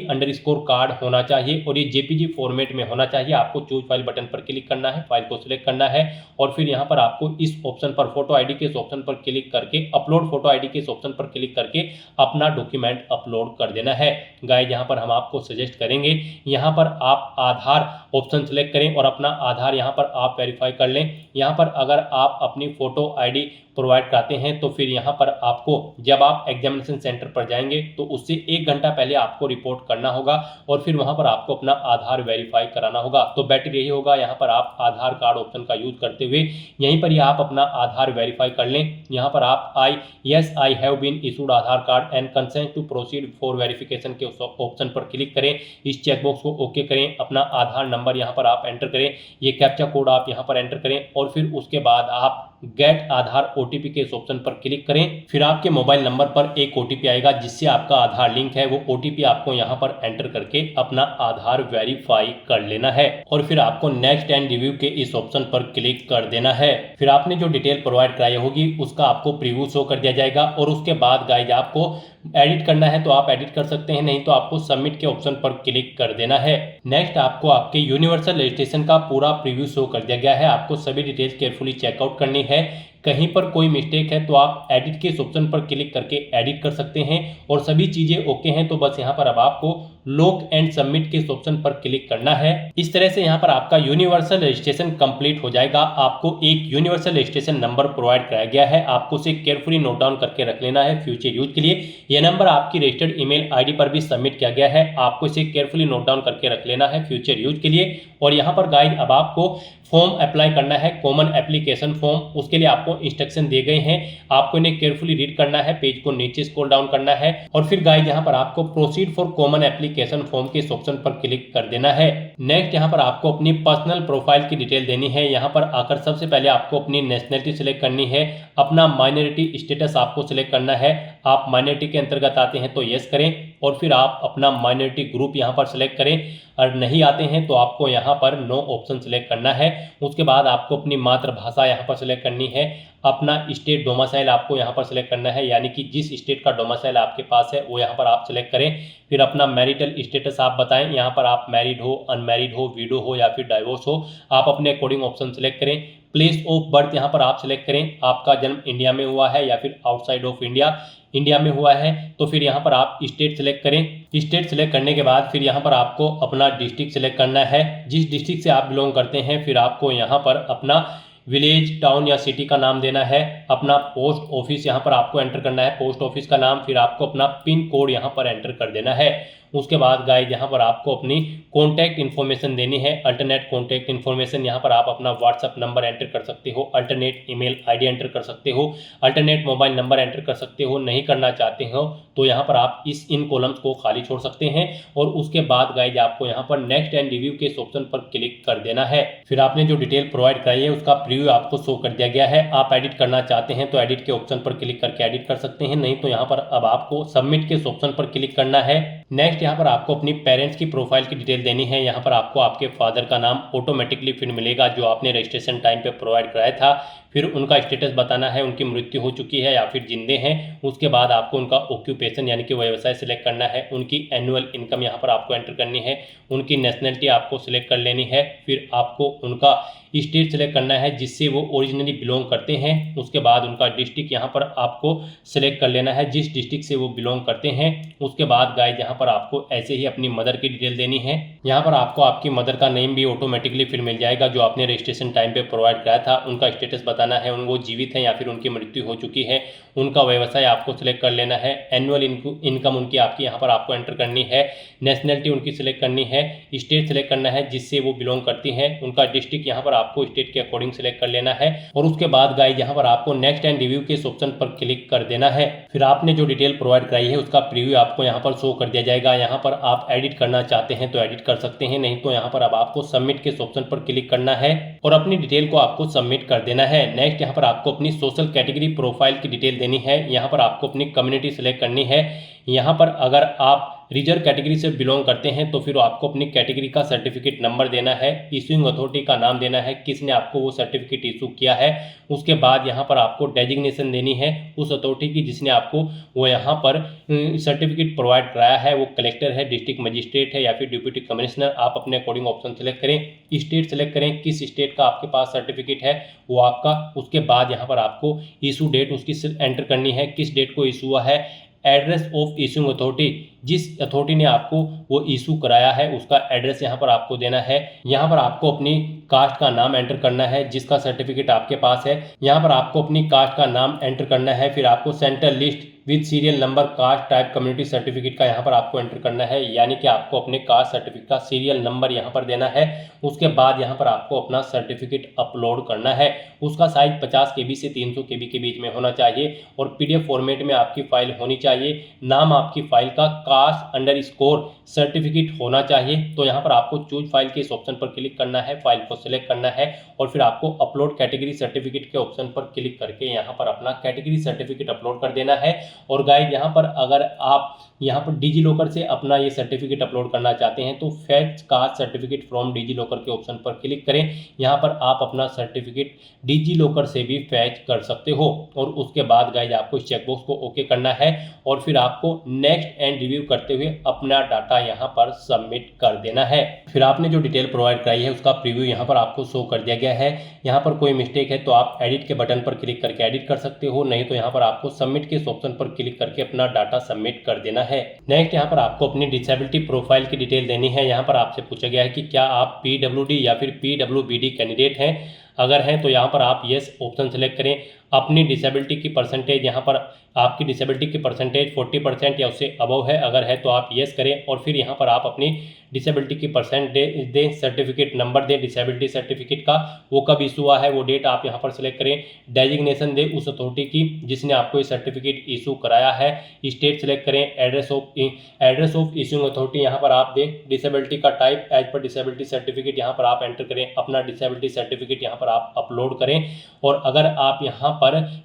कार्ड होना चाहिए और ये JPG फॉर्मेट में होना चाहिए। आपको चूज फाइल बटन पर क्लिक करना है, फाइल को सिलेक्ट करना है और फिर यहाँ पर आपको इस ऑप्शन पर फोटो आईडी के ऑप्शन पर क्लिक करके अपलोड फोटो आईडी के ऑप्शन पर क्लिक करके अपना डॉक्यूमेंट अपलोड कर देना है। गाइस यहाँ पर हम आपको सजेस्ट करेंगे यहाँ पर आप आधार ऑप्शन सेलेक्ट करें और अपना आधार यहाँ पर आप वेरीफाई कर लें। यहाँ पर अगर आप अपनी फोटो आईडी प्रोवाइड कराते हैं तो फिर यहाँ पर आपको जब आप एग्जामिनेशन सेंटर पर जाएंगे तो उससे 1 घंटा पहले आपको रिपोर्ट करना होगा और फिर वहाँ पर आपको अपना आधार वेरीफाई कराना होगा। तो बेटर यही होगा यहाँ पर आप आधार कार्ड ऑप्शन का यूज करते हुए यहीं पर ही आप अपना आधार वेरीफाई कर लें। यहाँ पर आप I have been issued Aadhaar card and consent to proceed for verification के ऑप्शन पर क्लिक करें, इस चेकबॉक्स को ओके करें, अपना आधार नंबर यहाँ पर आप एंटर करें, ये कैप्चा कोड आप यहाँ पर एंटर करें और फिर उसके बाद आप गेट आधार OTP के इस ऑप्शन पर क्लिक करें। फिर आपके मोबाइल नंबर पर एक OTP आएगा जिससे आपका आधार लिंक है। वो OTP आपको यहाँ पर एंटर करके अपना आधार वेरीफाई कर लेना है और फिर आपको नेक्स्ट एंड रिव्यू के इस ऑप्शन पर क्लिक कर देना है। फिर आपने जो डिटेल प्रोवाइड कराई होगी उसका आपको प्रीव्यू शो कर दिया जाएगा और उसके बाद गाइज आपको एडिट करना है तो आप एडिट कर सकते हैं, नहीं तो आपको सबमिट के ऑप्शन पर क्लिक कर देना है। नेक्स्ट आपको आपके यूनिवर्सल रजिस्ट्रेशन का पूरा प्रीव्यू शो कर दिया गया है। आपको सभी डिटेल्स केयरफुली चेकआउट करनी है। कहीं पर कोई मिस्टेक है तो आप एडिट के इस ऑप्शन पर क्लिक करके एडिट कर सकते हैं और सभी चीजें ओके हैं तो बस यहाँ पर अब आपको लॉक एंड सबमिट के इस ऑप्शन पर क्लिक करना है। इस तरह से यहाँ पर आपका यूनिवर्सल रजिस्ट्रेशन कंप्लीट हो जाएगा। आपको एक यूनिवर्सल रजिस्ट्रेशन नंबर प्रोवाइड कराया गया है, आपको उसे केयरफुली नोट डाउन करके रख लेना है फ्यूचर यूज के लिए। यह नंबर आपकी रजिस्टर्ड ईमेल आईडी पर भी सबमिट किया गया है, आपको इसे केयरफुली नोट डाउन करके रख लेना है फ्यूचर यूज के लिए। और यहाँ पर गाइड अब आपको फॉर्म अप्लाई करना है, कॉमन एप्लीकेशन फॉर्म, उसके लिए आपको इंस्ट्रक्शन दिए गए हैं, आपको इन्हें केयरफुली रीड करना है, पेज को नीचे स्क्रॉल डाउन करना है और फिर गाइस यहाँ पर आपको proceed for common application form के इस ऑप्शन पर क्लिक कर देना है। नेक्स्ट यहाँ पर आपको अपनी पर्सनल प्रोफाइल की डिटेल देनी है। यहाँ पर आकर सबसे पहले आपको अपनी नेशनलिटी सिलेक्ट करनी है, अपना माइनॉरिटी स्टेटस आपको सिलेक्ट करना है। आप माइनॉरिटी के अंतर्गत आते हैं तो यस करें और फिर आप अपना माइनॉरिटी ग्रुप यहाँ पर सिलेक्ट करें और नहीं आते हैं तो आपको यहाँ पर नो ऑप्शन सिलेक्ट करना है। उसके बाद आपको अपनी मातृभाषा यहाँ पर सिलेक्ट करनी है, अपना स्टेट डोमिसाइल आपको यहाँ पर सिलेक्ट करना है, यानी कि जिस स्टेट का डोमिसाइल आपके पास है वो यहाँ पर आप सिलेक्ट करें। फिर अपना मैरिटल स्टेटस आप बताएं, यहाँ पर आप मैरिड हो, अनमैरिड हो, विडो हो या फिर डाइवोर्स हो, आप अपने अकॉर्डिंग ऑप्शन सेलेक्ट करें। प्लेस ऑफ बर्थ यहाँ पर आप सिलेक्ट करें, आपका जन्म इंडिया में हुआ है या फिर आउटसाइड ऑफ इंडिया में हुआ है तो फिर यहाँ पर आप स्टेट सेलेक्ट करें। स्टेट सेलेक्ट करने के बाद फिर यहाँ पर आपको अपना डिस्ट्रिक्ट सेलेक्ट करना है, जिस डिस्ट्रिक्ट से आप बिलोंग करते हैं। फिर आपको यहाँ पर अपना विलेज, टाउन या सिटी का नाम देना है, अपना पोस्ट ऑफिस यहाँ पर आपको एंटर करना है, पोस्ट ऑफिस का नाम, फिर आपको अपना पिन कोड यहाँ पर एंटर कर देना है। उसके बाद गाइस यहाँ पर आपको अपनी कॉन्टैक्ट इन्फॉर्मेशन देनी है, अल्टरनेट कॉन्टैक्ट इन्फॉर्मेशन। यहाँ पर आप अपना व्हाट्सअप नंबर एंटर कर सकते हो, अल्टरनेट ईमेल आईडी एंटर कर सकते हो, अल्टरनेट मोबाइल नंबर एंटर कर सकते हो। नहीं करना चाहते हो तो यहाँ पर आप इन कॉलम्स को खाली छोड़ सकते हैं और उसके बाद गाइस आपको यहाँ पर नेक्स्ट एंड रिव्यू के ऑप्शन पर क्लिक कर देना है। फिर आपने जो डिटेल प्रोवाइड कराई है उसका प्रीव्यू आपको शो कर दिया गया है। आप एडिट करना चाहते हैं तो एडिट के ऑप्शन पर क्लिक करके एडिट कर सकते हैं, नहीं तो यहाँ पर अब आपको सबमिट के ऑप्शन पर क्लिक करना है। नेक्स्ट यहाँ पर आपको अपनी पेरेंट्स की प्रोफाइल की डिटेल देनी है। यहाँ पर आपको आपके फादर का नाम ऑटोमेटिकली फिर मिलेगा जो आपने रजिस्ट्रेशन टाइम पे प्रोवाइड कराया था। फिर उनका स्टेटस बताना है, उनकी मृत्यु हो चुकी है या फिर जिंदे हैं। उसके बाद आपको उनका ऑक्यूपेशन यानी कि व्यवसाय सिलेक्ट करना है, उनकी एनुअल इनकम यहाँ पर आपको एंटर करनी है, उनकी नेशनलिटी आपको सिलेक्ट कर लेनी है। फिर आपको उनका स्टेट सिलेक्ट करना है जिससे वो ओरिजिनली बिलोंग करते हैं। उसके बाद उनका डिस्ट्रिक्ट यहाँ पर आपको सिलेक्ट कर लेना है, जिस डिस्ट्रिक्ट से वो बिलोंग करते हैं। उसके बाद गाइस यहाँ पर आपको ऐसे ही अपनी मदर की डिटेल देनी है। यहाँ पर आपको आपकी मदर का नेम भी ऑटोमेटिकली फिर मिल जाएगा जो आपने रजिस्ट्रेशन टाइम पे प्रोवाइड कराया था। उनका स्टेटस बताना है, वो जीवित हैं या फिर उनकी मृत्यु हो चुकी है। उनका व्यवसाय आपको सिलेक्ट कर लेना है, एनुअल इनकम उनकी आपकी यहाँ पर आपको एंटर करनी है, नेशनलिटी उनकी सिलेक्ट करनी है, स्टेट सिलेक्ट करना है जिससे वो बिलोंग करती हैं, उनका डिस्ट्रिक्ट यहाँ पर आपको स्टेट के अकॉर्डिंग सिलेक्ट कर लेना है और उसके बाद गाइज यहाँ पर आपको नेक्स्ट एंड रिव्यू के इस ऑप्शन पर क्लिक कर देना है। फिर आपने जो डिटेल प्रोवाइड कराई है उसका प्रीव्यू आपको यहाँ पर शो कर दिया जाएगा। यहाँ पर आप एडिट करना चाहते हैं तो एडिट कर सकते हैं, नहीं तो यहाँ पर अब आपको सबमिट के इस ऑप्शन पर क्लिक करना है और अपनी डिटेल को आपको सबमिट कर देना है। नेक्स्ट यहाँ पर आपको अपनी सोशल कैटेगरी प्रोफाइल की डिटेल देनी है। यहाँ पर आपको अपनी कम्युनिटी सिलेक्ट करनी है। यहाँ पर अगर आप रिजर्व कैटेगरी से बिलोंग करते हैं तो फिर आपको अपनी कैटेगरी का सर्टिफिकेट नंबर देना है, इशूइंग अथॉरिटी का नाम देना है, किसने आपको वो सर्टिफिकेट इशू किया है। उसके बाद यहाँ पर आपको डेजिग्नेशन देनी है उस अथॉरिटी की जिसने आपको वो यहाँ पर सर्टिफिकेट प्रोवाइड कराया है, वो कलेक्टर है, डिस्ट्रिक्ट मजिस्ट्रेट है या फिर डिप्टी कमिश्नर। आप अपने अकॉर्डिंग ऑप्शन सेलेक्ट करें, स्टेट सेलेक्ट करें, किस स्टेट का आपके पास सर्टिफिकेट है वो आपका। उसके बाद यहाँ पर आपको इशू डेट उसकी एंटर करनी है, किस डेट को इशू हुआ है, एड्रेस ऑफ इशूइंग अथॉरिटी, जिस अथॉरिटी ने आपको वो इशू कराया है उसका एड्रेस यहाँ पर आपको देना है। यहाँ पर आपको अपनी कास्ट का नाम एंटर करना है जिसका सर्टिफिकेट आपके पास है। यहाँ पर आपको अपनी कास्ट का नाम एंटर करना है। फिर आपको central list with serial number caste type community certificate का यहाँ पर आपको एंटर करना है, यानी कि आपको अपने कास्ट सर्टिफिकेट का सीरियल नंबर यहाँ पर देना है। उसके बाद यहाँ पर आपको अपना सर्टिफिकेट अपलोड करना है। उसका साइज 50 KB से 300 KB के बीच में होना चाहिए और PDF फॉर्मेट में आपकी फाइल होनी चाहिए। नाम आपकी फाइल का कास्ट_सर्टिफिकेट होना चाहिए। तो यहाँ पर आपको चूज फाइल के इस ऑप्शन पर क्लिक करना है, फाइल को सिलेक्ट करना है और फिर आपको अपलोड कैटेगरी सर्टिफिकेट के ऑप्शन पर क्लिक करके यहाँ पर अपना कैटेगरी सर्टिफिकेट अपलोड कर देना है। और गाइस यहाँ पर अगर आप यहाँ पर डिजी लॉकर से अपना ये सर्टिफिकेट अपलोड करना चाहते हैं तो fetch caste certificate from DigiLocker के ऑप्शन पर क्लिक करें। यहाँ पर आप अपना सर्टिफिकेट डिजी लॉकर से भी फैच कर सकते हो और उसके बाद गाइस आपको इस चेकबॉक्स को ओके करना है और फिर आपको नेक्स्ट एंड रिव्यू करते हुए अपना डाटा यहाँ पर सबमिट कर देना है। फिर आपने जो डिटेल प्रोवाइड कराई है उसका प्रीव्यू यहाँ पर आपको शो कर दिया गया है। यहाँ पर कोई मिस्टेक है तो आप एडिट के बटन पर क्लिक करके एडिट कर सकते हो, नहीं तो यहाँ पर आपको सबमिट के इस ऑप्शन पर क्लिक करके अपना डाटा सबमिट कर देना है। नेक्स्ट यहाँ पर आपको अपनी डिसेबिलिटी प्रोफाइल की डिटेल देनी है। यहाँ पर आपसे पूछा गया है कि क्या आप PWD या फिर PWBD कैंडिडेट हैं। अगर हैं तो यहाँ पर आप यस ऑप्शन सेलेक्ट करें। अपनी डिसेबिलिटी की परसेंटेज, यहाँ पर आपकी डिसेबिलिटी की परसेंटेज 40% या उससे अबव है, अगर है तो आप यस करें और फिर यहाँ पर आप अपनी डिसेबिलिटी की परसेंटेज दें, सर्टिफिकेट नंबर दें डिसेबिलिटी सर्टिफिकेट का, वो कब इशू हुआ है वो डेट आप यहाँ पर सेलेक्ट करें। डेजिग्नेशन दें उस अथॉरिटी की जिसने आपको ये सर्टिफिकेट इशू कराया है। स्टेट सेलेक्ट करें, एड्रेस ऑफ इशूइंग अथॉरिटी यहाँ पर आप दें। डिसेबिलिटी का type as per disability certificate यहाँ पर आप एंटर करें। अपना डिसेबिलिटी सर्टिफिकेट यहाँ पर आप अपलोड करें और अगर आप यहाँ पर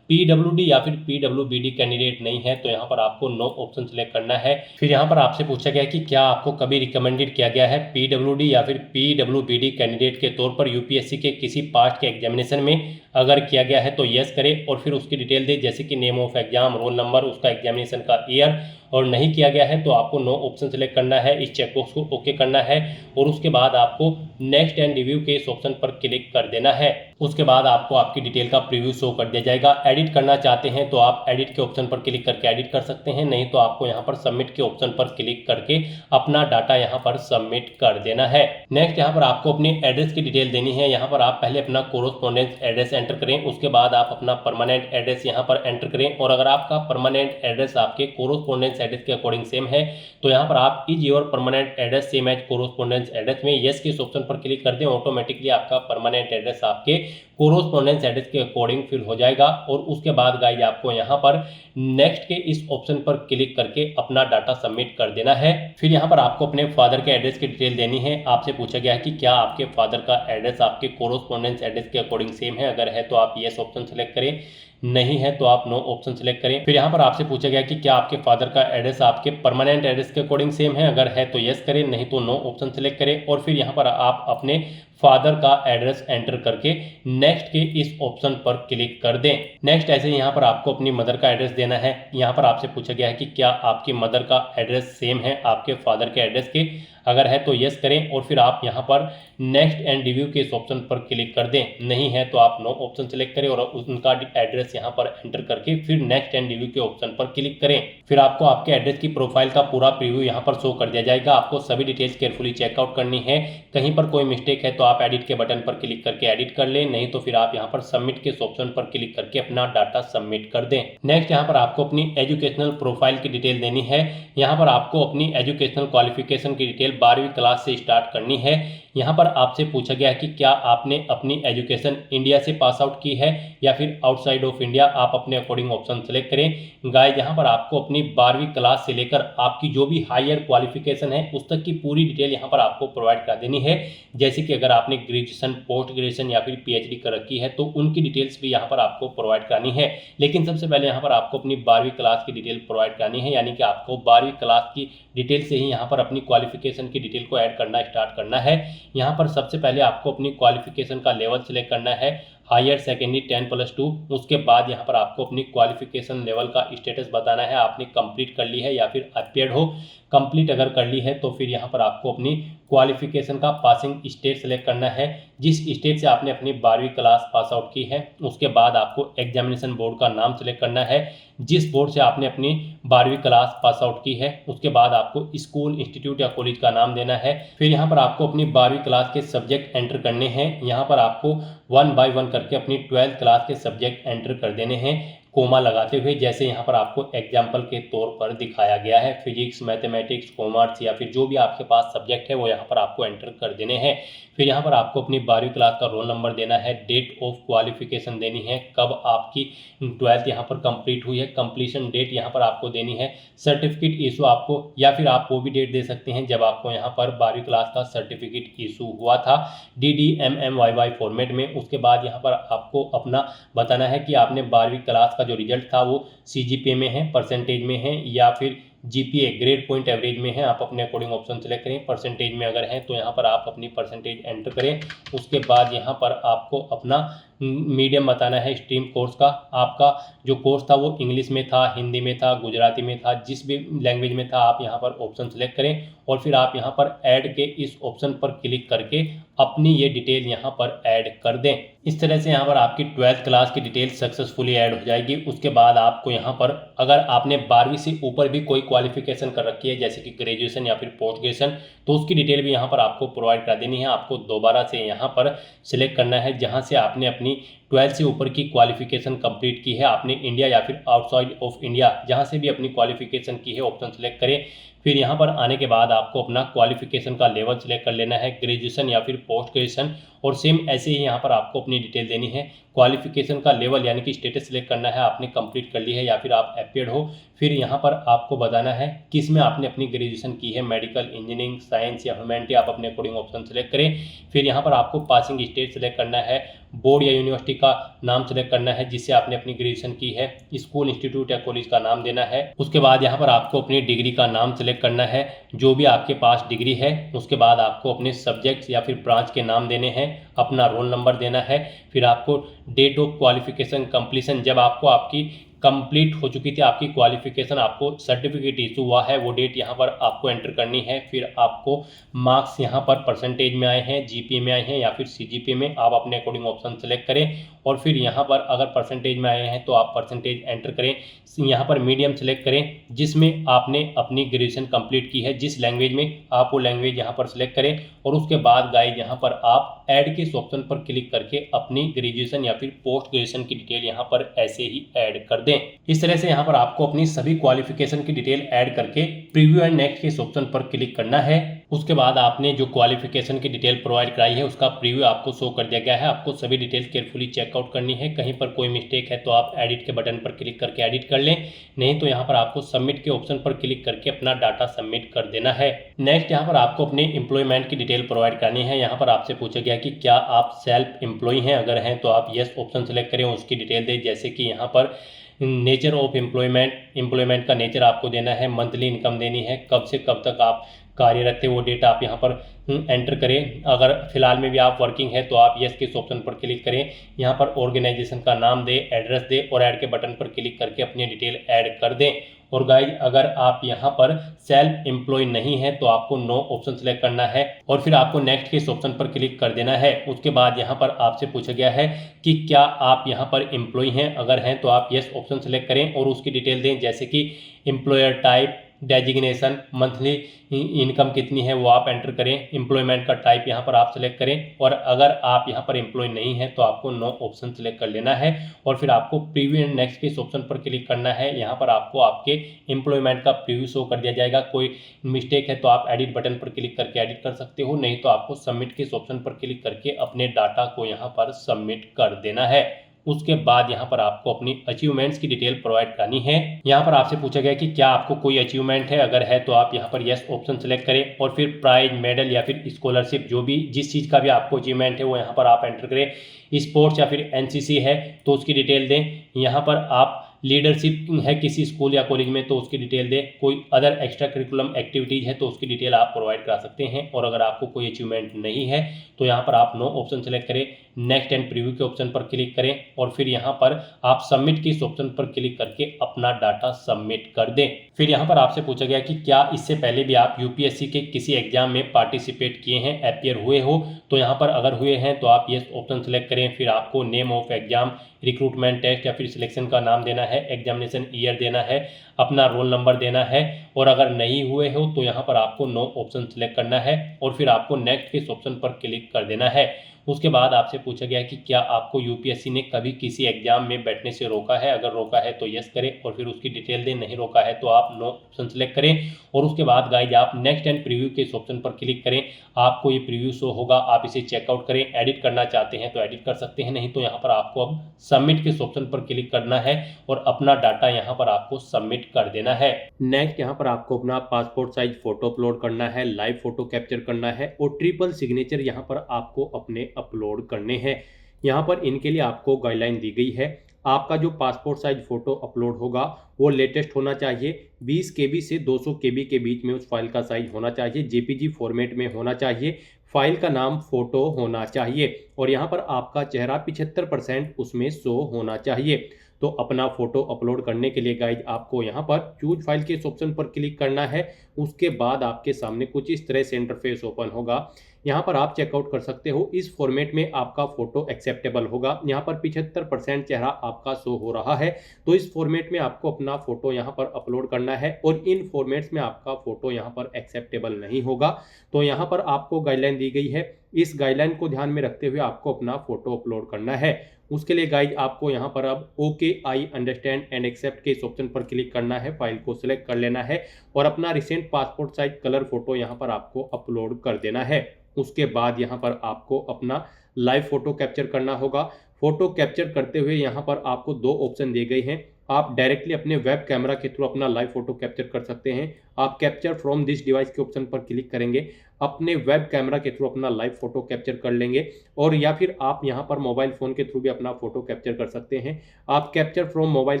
PWD या फिर PWBD कैंडिडेट नहीं है तो यहाँ पर आपको नो ऑप्शन सेलेक्ट करना है। फिर यहाँ पर आपसे पूछा गया कि क्या आपको कभी रिकमेंडेड किया गया है PWD या फिर PWBD कैंडिडेट के तौर पर UPSC के किसी पास्ट के एग्जामिनेशन में। अगर किया गया है तो यस करें और फिर उसकी डिटेल दें, जैसे कि name of exam, roll number, उसका एग्जामिनेशन का ईयर। और नहीं किया गया है तो आपको नो ऑप्शन सेलेक्ट करना है, इस चेकबॉक्स को ओके करना है और उसके बाद आपको नेक्स्ट एंड रिव्यू के इस ऑप्शन पर क्लिक कर देना है। उसके बाद आपको आपकी डिटेल का प्रीव्यू शो कर दिया जाएगा। एडिट करना चाहते हैं तो आप एडिट के ऑप्शन पर क्लिक करके एडिट कर सकते हैं, नहीं तो आपको यहाँ पर सबमिट के ऑप्शन पर क्लिक करके अपना डाटा यहाँ पर सबमिट कर देना है। नेक्स्ट यहाँ पर आपको अपनी एड्रेस की डिटेल देनी है। यहाँ पर आप पहले अपना कोरोस्पोंडेंस एड्रेस एंटर करें, उसके बाद आप अपना परमानेंट एड्रेस यहाँ पर एंटर करें और अगर आपका परमानेंट एड्रेस आपके कोरोस्पोंडेंस एड्रेस के अकॉर्डिंग सेम है तो यहाँ पर आप is your permanent address same as correspondence address में यस के इस ऑप्शन पर क्लिक कर दें। ऑटोमेटिकली आपका परमानेंट एड्रेस आपके कोरोस्पोंडेंस एड्रेस के अकॉर्डिंग फिल हो जाएगा और उसके बाद गाइस आपको यहाँ पर नेक्स्ट के इस ऑप्शन पर क्लिक करके अपना डाटा सबमिट कर देना है। फिर यहाँ पर आपको अपने फादर के एड्रेस की डिटेल देनी है। आपसे पूछा गया है कि क्या आपके फादर का एड्रेस आपके कोरोस्पोंडेंस एड्रेस के अकॉर्डिंग सेम है। अगर है तो आप यस ऑप्शन सेलेक्ट करें, नहीं है तो आप नो ऑप्शन सेलेक्ट करें। फिर यहाँ पर आपसे पूछा गया कि क्या आपके फादर का एड्रेस आपके परमानेंट एड्रेस के अकॉर्डिंग सेम है। अगर है तो यस करें, नहीं तो नो ऑप्शन सेलेक्ट करें और फिर यहाँ पर आप अपने फादर का एड्रेस एंटर करके नेक्स्ट के इस ऑप्शन पर क्लिक कर दें। नेक्स्ट ऐसे यहाँ पर आपको अपनी मदर का एड्रेस देना है। यहाँ पर आपसे पूछा गया है कि क्या आपकी मदर का एड्रेस सेम है आपके फादर के एड्रेस के। अगर है तो यस करें और फिर आप यहाँ पर नेक्स्ट एंड रिव्यू के इस ऑप्शन पर क्लिक कर दें। नहीं है तो आप नो ऑप्शन सेलेक्ट करें और उनका एड्रेस यहाँ पर एंटर करके फिर नेक्स्ट एंड रिव्यू के ऑप्शन पर क्लिक करें। फिर आपको आपके एड्रेस की प्रोफाइल का पूरा प्रीव्यू यहाँ पर शो कर दिया जाएगा। आपको सभी डिटेल्स केयरफुली चेकआउट करनी है। कहीं पर कोई मिस्टेक है तो आप एडिट के बटन पर क्लिक करके एडिट कर लें, नहीं तो फिर आप यहाँ पर सबमिट के ऑप्शन पर क्लिक करके अपना डाटा सबमिट कर दें। नेक्स्ट यहाँ पर आपको अपनी एजुकेशनल प्रोफाइल की डिटेल देनी है। यहाँ पर आपको अपनी एजुकेशनल क्वालिफिकेशन की डिटेल डिटेल 12वीं क्लास से स्टार्ट करनी है। यहाँ पर आपसे पूछा गया है कि क्या आपने अपनी एजुकेशन इंडिया से पास आउट की है या फिर आउटसाइड ऑफ इंडिया, आप अपने अकॉर्डिंग ऑप्शन सेलेक्ट करें। गाइस यहाँ पर आपको अपनी 12वीं क्लास से लेकर आपकी जो भी हायर क्वालिफिकेशन है उस तक की पूरी डिटेल यहाँ पर आपको प्रोवाइड करा देनी है। जैसे कि अगर आपने ग्रेजुएशन, पोस्ट ग्रेजुएशन या फिर पीएचडी कर रखी है तो उनकी डिटेल्स भी यहाँ पर आपको प्रोवाइड करानी है। लेकिन सबसे पहले यहाँ पर आपको अपनी 12वीं क्लास की डिटेल प्रोवाइड करानी है, यानी कि आपको 12वीं क्लास की डिटेल से ही यहाँ पर अपनी क्वालिफिकेशन की डिटेल को ऐड करना स्टार्ट करना है। यहाँ पर सबसे पहले आपको अपनी क्वालिफिकेशन का लेवल सिलेक्ट करना है, हायर सेकेंडरी 10+2। उसके बाद यहाँ पर आपको अपनी क्वालिफिकेशन लेवल का स्टेटस बताना है, आपने कंप्लीट कर ली है या फिर अपियर्ड हो। कंप्लीट अगर कर ली है तो फिर यहाँ पर आपको अपनी क्वालिफिकेशन का पासिंग स्टेट सेलेक्ट करना है, जिस स्टेट से आपने अपनी 12वीं क्लास पास आउट की है। उसके बाद आपको एग्जामिनेशन बोर्ड का नाम सेलेक्ट करना है, जिस बोर्ड से आपने अपनी 12वीं क्लास पास आउट की है। उसके बाद आपको स्कूल, इंस्टीट्यूट या कॉलेज का नाम देना है। फिर यहाँ पर आपको अपनी 12वीं क्लास के सब्जेक्ट एंटर करने हैं। यहाँ पर आपको 1 बाय 1 करके अपनी 12th क्लास के सब्जेक्ट एंटर कर देने हैं, कोमा लगाते हुए, जैसे यहाँ पर आपको एग्जाम्पल के तौर पर दिखाया गया है। फिजिक्स, मैथमेटिक्स, कॉमर्स या फिर जो भी आपके पास सब्जेक्ट है वो यहाँ पर आपको एंटर कर देने हैं। फिर यहाँ पर आपको अपनी 12वीं क्लास का रोल नंबर देना है, डेट ऑफ क्वालिफिकेशन देनी है, कब आपकी 12th यहाँ पर कंप्लीट हुई है, कंप्लीशन डेट यहाँ पर आपको देनी है, सर्टिफिकेट इशू आपको, या फिर आप वो भी डेट दे सकते हैं जब आपको यहाँ पर 12वीं क्लास का सर्टिफिकेट इशू हुआ था DDMMYY फॉर्मेट में। उसके बाद यहाँ पर आपको अपना बताना है कि आपने 12वीं क्लास का जो रिजल्ट था वो CGPA में है, परसेंटेज में है या फिर GPA ग्रेड पॉइंट एवरेज में है। आप अपने अकॉर्डिंग ऑप्शन सेलेक्ट करें। परसेंटेज में अगर है तो यहाँ पर आप अपनी परसेंटेज एंटर करें। उसके बाद यहाँ पर आपको अपना मीडियम बताना है, स्ट्रीम कोर्स का। आपका जो कोर्स था वो इंग्लिश में था, हिंदी में था, गुजराती में था, जिस भी लैंग्वेज में था आप यहाँ पर ऑप्शन सेलेक्ट करें और फिर आप यहाँ पर ऐड के इस ऑप्शन पर क्लिक करके अपनी ये डिटेल यहाँ पर ऐड कर दें। इस तरह से यहाँ पर आपकी 12th क्लास की डिटेल सक्सेसफुली ऐड हो जाएगी। उसके बाद आपको यहाँ पर अगर आपने 12वीं से ऊपर भी कोई क्वालिफिकेशन कर रखी है जैसे कि ग्रेजुएशन या फिर पोस्ट ग्रेजुएशन, तो उसकी डिटेल भी यहाँ पर आपको प्रोवाइड करा देनी है। आपको दोबारा से यहाँ पर सिलेक्ट करना है जहाँ से आपने अपनी 12th से ऊपर की क्वालिफिकेशन कंप्लीट की है, आपने इंडिया या फिर आउटसाइड ऑफ इंडिया जहाँ से भी अपनी क्वालिफिकेशन की है ऑप्शन सेलेक्ट करें। फिर यहाँ पर आने के बाद आपको अपना क्वालिफिकेशन का लेवल सिलेक्ट कर लेना है, ग्रेजुएशन या फिर पोस्ट ग्रेजुएशन, और सेम ऐसे ही यहाँ पर आपको अपनी डिटेल देनी है। क्वालिफिकेशन का लेवल यानी कि स्टेटस सिलेक्ट करना है, आपने कंप्लीट कर ली है या फिर आप अपियर्ड हो। फिर यहाँ पर आपको बताना है किस में आपने अपनी ग्रेजुएशन की है, मेडिकल, इंजीनियरिंग, साइंस या ह्यूमैनिटी, आप अपने अकॉर्डिंग ऑप्शन सेलेक्ट करें। फिर यहाँ पर आपको पासिंग स्टेट सेलेक्ट करना है, बोर्ड या यूनिवर्सिटी का नाम सेलेक्ट करना है जिससे आपने अपनी ग्रेजुएशन की है, स्कूल, इंस्टीट्यूट या कॉलेज का नाम देना है। उसके बाद यहाँ पर आपको अपनी डिग्री का नाम सेलेक्ट करना है, जो भी आपके पास डिग्री है। उसके बाद आपको अपने सब्जेक्ट्स या फिर ब्रांच के नाम देने हैं, अपना रोल नंबर देना है। फिर आपको डेट ऑफ क्वालिफिकेशन कंप्लीशन, जब आपको आपकी कंप्लीट हो चुकी थी आपकी क्वालिफिकेशन, आपको सर्टिफिकेट इशू हुआ है, वो डेट यहाँ पर आपको एंटर करनी है। फिर आपको मार्क्स यहाँ पर परसेंटेज में आए हैं, GPA में आए हैं या फिर CGPA में, आप अपने अकॉर्डिंग ऑप्शन सेलेक्ट करें। और फिर यहाँ पर अगर परसेंटेज में आए हैं तो आप परसेंटेज एंटर करें। यहाँ पर मीडियम सेलेक्ट करें जिसमें आपने अपनी ग्रेजुएशन कंप्लीट की है, जिस लैंग्वेज में आप वो लैंग्वेज यहाँ पर सेलेक्ट करें। और उसके बाद गाइस यहाँ पर आप ऐड के इस ऑप्शन पर क्लिक करके अपनी ग्रेजुएशन या फिर पोस्ट ग्रेजुएशन की डिटेल यहाँ पर ऐसे ही ऐड कर दें। इस तरह से यहाँ पर आपको अपनी सभी क्वालिफिकेशन की डिटेल ऐड करके प्रीव्यू एंड नेक्स्ट के इस ऑप्शन पर क्लिक करना है। उसके बाद आपने जो क्वालिफिकेशन की डिटेल प्रोवाइड कराई है उसका प्रीव्यू आपको शो कर दिया गया है। आपको सभी डिटेल केयरफुली चेकआउट करनी है, कहीं पर कोई मिस्टेक है तो आप एडिट के बटन पर क्लिक करके एडिट कर लें, नहीं तो यहाँ पर आपको सबमिट के ऑप्शन पर क्लिक करके अपना डाटा सबमिट कर देना है। नेक्स्ट यहाँ पर आपको अपने एम्प्लॉयमेंट की डिटेल प्रोवाइड करनी है। यहाँ पर आपसे पूछा गया कि क्या आप सेल्फ एम्प्लॉय हैं, अगर हैं तो आप येस ऑप्शन सेलेक्ट करें, उसकी डिटेल दें। जैसे कि यहाँ पर नेचर ऑफ एम्प्लॉयमेंट का नेचर आपको देना है, मंथली इनकम देनी है, कब से कब तक आप कार्यरत थे वो डेट आप यहाँ पर एंटर करें। अगर फिलहाल में भी आप वर्किंग है तो आप यस के इस ऑप्शन पर क्लिक करें। यहाँ पर ऑर्गेनाइजेशन का नाम दे, एड्रेस दे और ऐड के बटन पर क्लिक करके अपनी डिटेल ऐड कर दें। और गाइज अगर आप यहाँ पर सेल्फ एम्प्लॉय नहीं है तो आपको नो ऑप्शन सेलेक्ट करना है और फिर आपको नेक्स्ट के इस ऑप्शन पर क्लिक कर देना है। उसके बाद यहाँ पर आपसे पूछा गया है कि क्या आप यहाँ पर एम्प्लॉय हैं, अगर हैं तो आप यस ऑप्शन सेलेक्ट करें और उसकी डिटेल दें, जैसे कि employer type, designation, monthly income कितनी है वो आप एंटर करें, एम्प्लॉयमेंट का टाइप यहाँ पर आप सेलेक्ट करें, और अगर आप यहाँ पर एम्प्लॉय नहीं है तो आपको नो ऑप्शन सेलेक्ट कर लेना है और फिर आपको प्रीव्यू एंड नेक्स्ट के इस ऑप्शन पर क्लिक करना है। यहाँ पर आपको आपके एम्प्लॉयमेंट का प्रीव्यू शो कर दिया जाएगा। कोई मिस्टेक है तो आप एडिट बटन पर क्लिक करके एडिट कर सकते हो, नहीं तो आपको सबमिट के इस ऑप्शन पर क्लिक करके अपने डाटा को यहाँ पर सबमिट कर देना है। उसके बाद यहाँ पर आपको अपनी अचीवमेंट्स की डिटेल प्रोवाइड करनी है। यहाँ पर आपसे पूछा गया कि क्या आपको कोई अचीवमेंट है, अगर है तो आप यहाँ पर यस ऑप्शन सेलेक्ट करें और फिर प्राइज, मेडल या फिर स्कॉलरशिप, जो भी जिस चीज़ का भी आपको अचीवमेंट है वो यहाँ पर आप एंटर करें। स्पोर्ट्स या फिर एनसीसी है तो उसकी डिटेल दें। यहाँ पर आप लीडरशिप है किसी स्कूल या कॉलेज में तो उसकी डिटेल दें। कोई अदर एक्स्ट्रा करिकुलम एक्टिविटीज़ है तो उसकी डिटेल आप प्रोवाइड करा सकते हैं। और अगर आपको कोई अचीवमेंट नहीं है तो यहाँ पर आप नो ऑप्शन सेलेक्ट करें, नेक्स्ट एंड प्रीव्यू के ऑप्शन पर क्लिक करें और फिर यहाँ पर आप सबमिट के इस ऑप्शन पर क्लिक करके अपना डाटा सबमिट कर दें। फिर यहाँ पर आपसे पूछा गया कि क्या इससे पहले भी आप यूपीएससी के किसी एग्जाम में पार्टिसिपेट किए हैं, अपियर हुए हो, तो यहाँ पर अगर हुए हैं तो आप यस ऑप्शन सेलेक्ट करें। फिर आपको name of exam, recruitment test या फिर सिलेक्शन का नाम देना है, एग्जामिनेशन ईयर देना है, अपना रोल नंबर देना है। और अगर नहीं हुए हो तो यहाँ पर आपको नो ऑप्शन सेलेक्ट करना है और फिर आपको नेक्स्ट के इस ऑप्शन पर क्लिक कर देना है। उसके बाद आपसे पूछा गया कि क्या आपको यूपीएससी ने कभी किसी एग्जाम में बैठने से रोका है, अगर रोका है तो यस करें और फिर उसकी डिटेल दें, नहीं रोका है तो आप नो ऑप्शन सेलेक्ट करें। और उसके बाद गाइज आप नेक्स्ट एंड प्रीव्यू के इस ऑप्शन पर क्लिक करें। आपको ये प्रीव्यू शो होगा, आप इसे चेकआउट करें। एडिट करना चाहते हैं तो एडिट कर सकते हैं, नहीं तो यहाँ पर आपको अब सबमिट के इस ऑप्शन पर क्लिक करना है और अपना डाटा यहाँ पर आपको सबमिट कर देना है। नेक्स्ट यहाँ पर आपको अपना पासपोर्ट साइज फोटो अपलोड करना है, लाइव फोटो कैप्चर करना है और ट्रिपल सिग्नेचर यहाँ पर आपको अपने अपलोड करने हैं। यहाँ पर इनके लिए आपको गाइडलाइन दी गई है। आपका जो पासपोर्ट साइज फोटो अपलोड होगा वो लेटेस्ट होना चाहिए, 20 KB से 200 KB के बीच में उस फाइल का साइज होना चाहिए, जेपीजी फॉर्मेट में होना चाहिए, फाइल का नाम फोटो होना चाहिए और यहाँ पर आपका चेहरा 75% उसमें शो होना चाहिए। तो अपना फोटो अपलोड करने के लिए गाइज आपको यहाँ पर चूज फाइल के इस ऑप्शन पर क्लिक करना है। उसके बाद आपके सामने कुछ इस तरह से इंटरफेस ओपन होगा। यहाँ पर आप चेकआउट कर सकते हो, इस फॉर्मेट में आपका फोटो एक्सेप्टेबल होगा। यहाँ पर 75% चेहरा आपका शो हो रहा है, तो इस फॉर्मेट में आपको अपना फोटो यहाँ पर अपलोड करना है और इन फॉर्मेट्स में आपका फोटो यहाँ पर एक्सेप्टेबल नहीं होगा। तो यहाँ पर आपको गाइडलाइन दी गई है, इस गाइडलाइन को ध्यान में रखते हुए आपको अपना फोटो अपलोड करना है। उसके लिए गाइज आपको यहाँ पर अब okay I understand and accept के इस ऑप्शन पर क्लिक करना है, फाइल को सिलेक्ट कर लेना है और अपना recent passport size colour photo यहाँ पर आपको अपलोड कर देना है। उसके बाद यहाँ पर आपको अपना लाइव फोटो कैप्चर करना होगा। फोटो कैप्चर करते हुए यहाँ पर आपको दो ऑप्शन दिए गए हैं। आप डायरेक्टली अपने वेब कैमरा के थ्रू अपना लाइव फोटो कैप्चर कर सकते हैं। आप कैप्चर फ्रॉम दिस डिवाइस के ऑप्शन पर क्लिक करेंगे, अपने वेब कैमरा के थ्रू अपना लाइव फोटो कैप्चर कर लेंगे और या फिर आप यहाँ पर मोबाइल फ़ोन के थ्रू भी अपना फोटो कैप्चर कर सकते हैं। आप कैप्चर फ्रॉम मोबाइल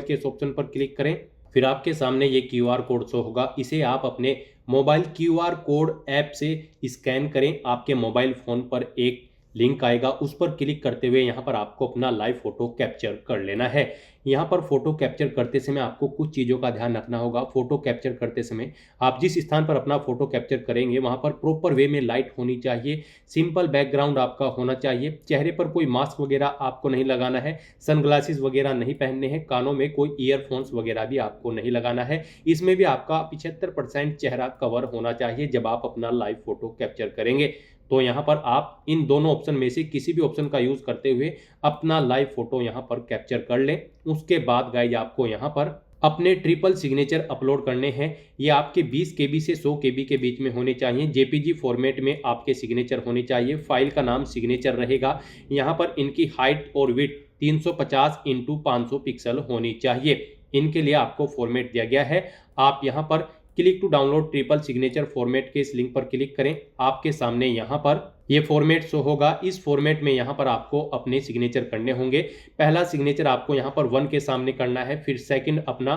के इस ऑप्शन पर क्लिक करें, फिर आपके सामने ये QR कोड शो होगा। इसे आप अपने मोबाइल QR कोड ऐप से स्कैन करें। आपके मोबाइल फ़ोन पर एक लिंक आएगा, उस पर क्लिक करते हुए यहाँ पर आपको अपना लाइव फोटो कैप्चर कर लेना है। यहाँ पर फोटो कैप्चर करते समय आपको कुछ चीज़ों का ध्यान रखना होगा। फोटो कैप्चर करते समय आप जिस स्थान पर अपना फोटो कैप्चर करेंगे वहाँ पर प्रॉपर वे में लाइट होनी चाहिए, सिंपल बैकग्राउंड आपका होना चाहिए, चेहरे पर कोई मास्क वगैरह आपको नहीं लगाना है, सनग्लासेस वगैरह नहीं पहनने हैं, कानों में कोई ईयरफोन्स वगैरह भी आपको नहीं लगाना है। इसमें भी आपका 75% चेहरा कवर होना चाहिए जब आप अपना लाइव फोटो कैप्चर करेंगे। तो यहाँ पर आप इन दोनों ऑप्शन में से किसी भी ऑप्शन का यूज़ करते हुए अपना लाइव फोटो यहाँ पर कैप्चर कर लें। उसके बाद गाइज आपको यहाँ पर अपने ट्रिपल सिग्नेचर अपलोड करने हैं। ये आपके 20 KB से 100 KB के बीच में होने चाहिए, जेपीजी फॉर्मेट में आपके सिग्नेचर होने चाहिए। फाइल का नाम सिग्नेचर रहेगा। यहाँ पर इनकी हाइट और विड्थ 350 × 500 पिक्सल होनी चाहिए। इनके लिए आपको फॉर्मेट दिया गया है। आप यहाँ पर click to download triple signature format के इस लिंक पर क्लिक करें। आपके सामने यहाँ पर ये फॉर्मेट शो होगा। इस फॉर्मेट में यहाँ पर आपको अपने सिग्नेचर करने होंगे। पहला सिग्नेचर आपको यहाँ पर 1 के सामने करना है, फिर सेकंड अपना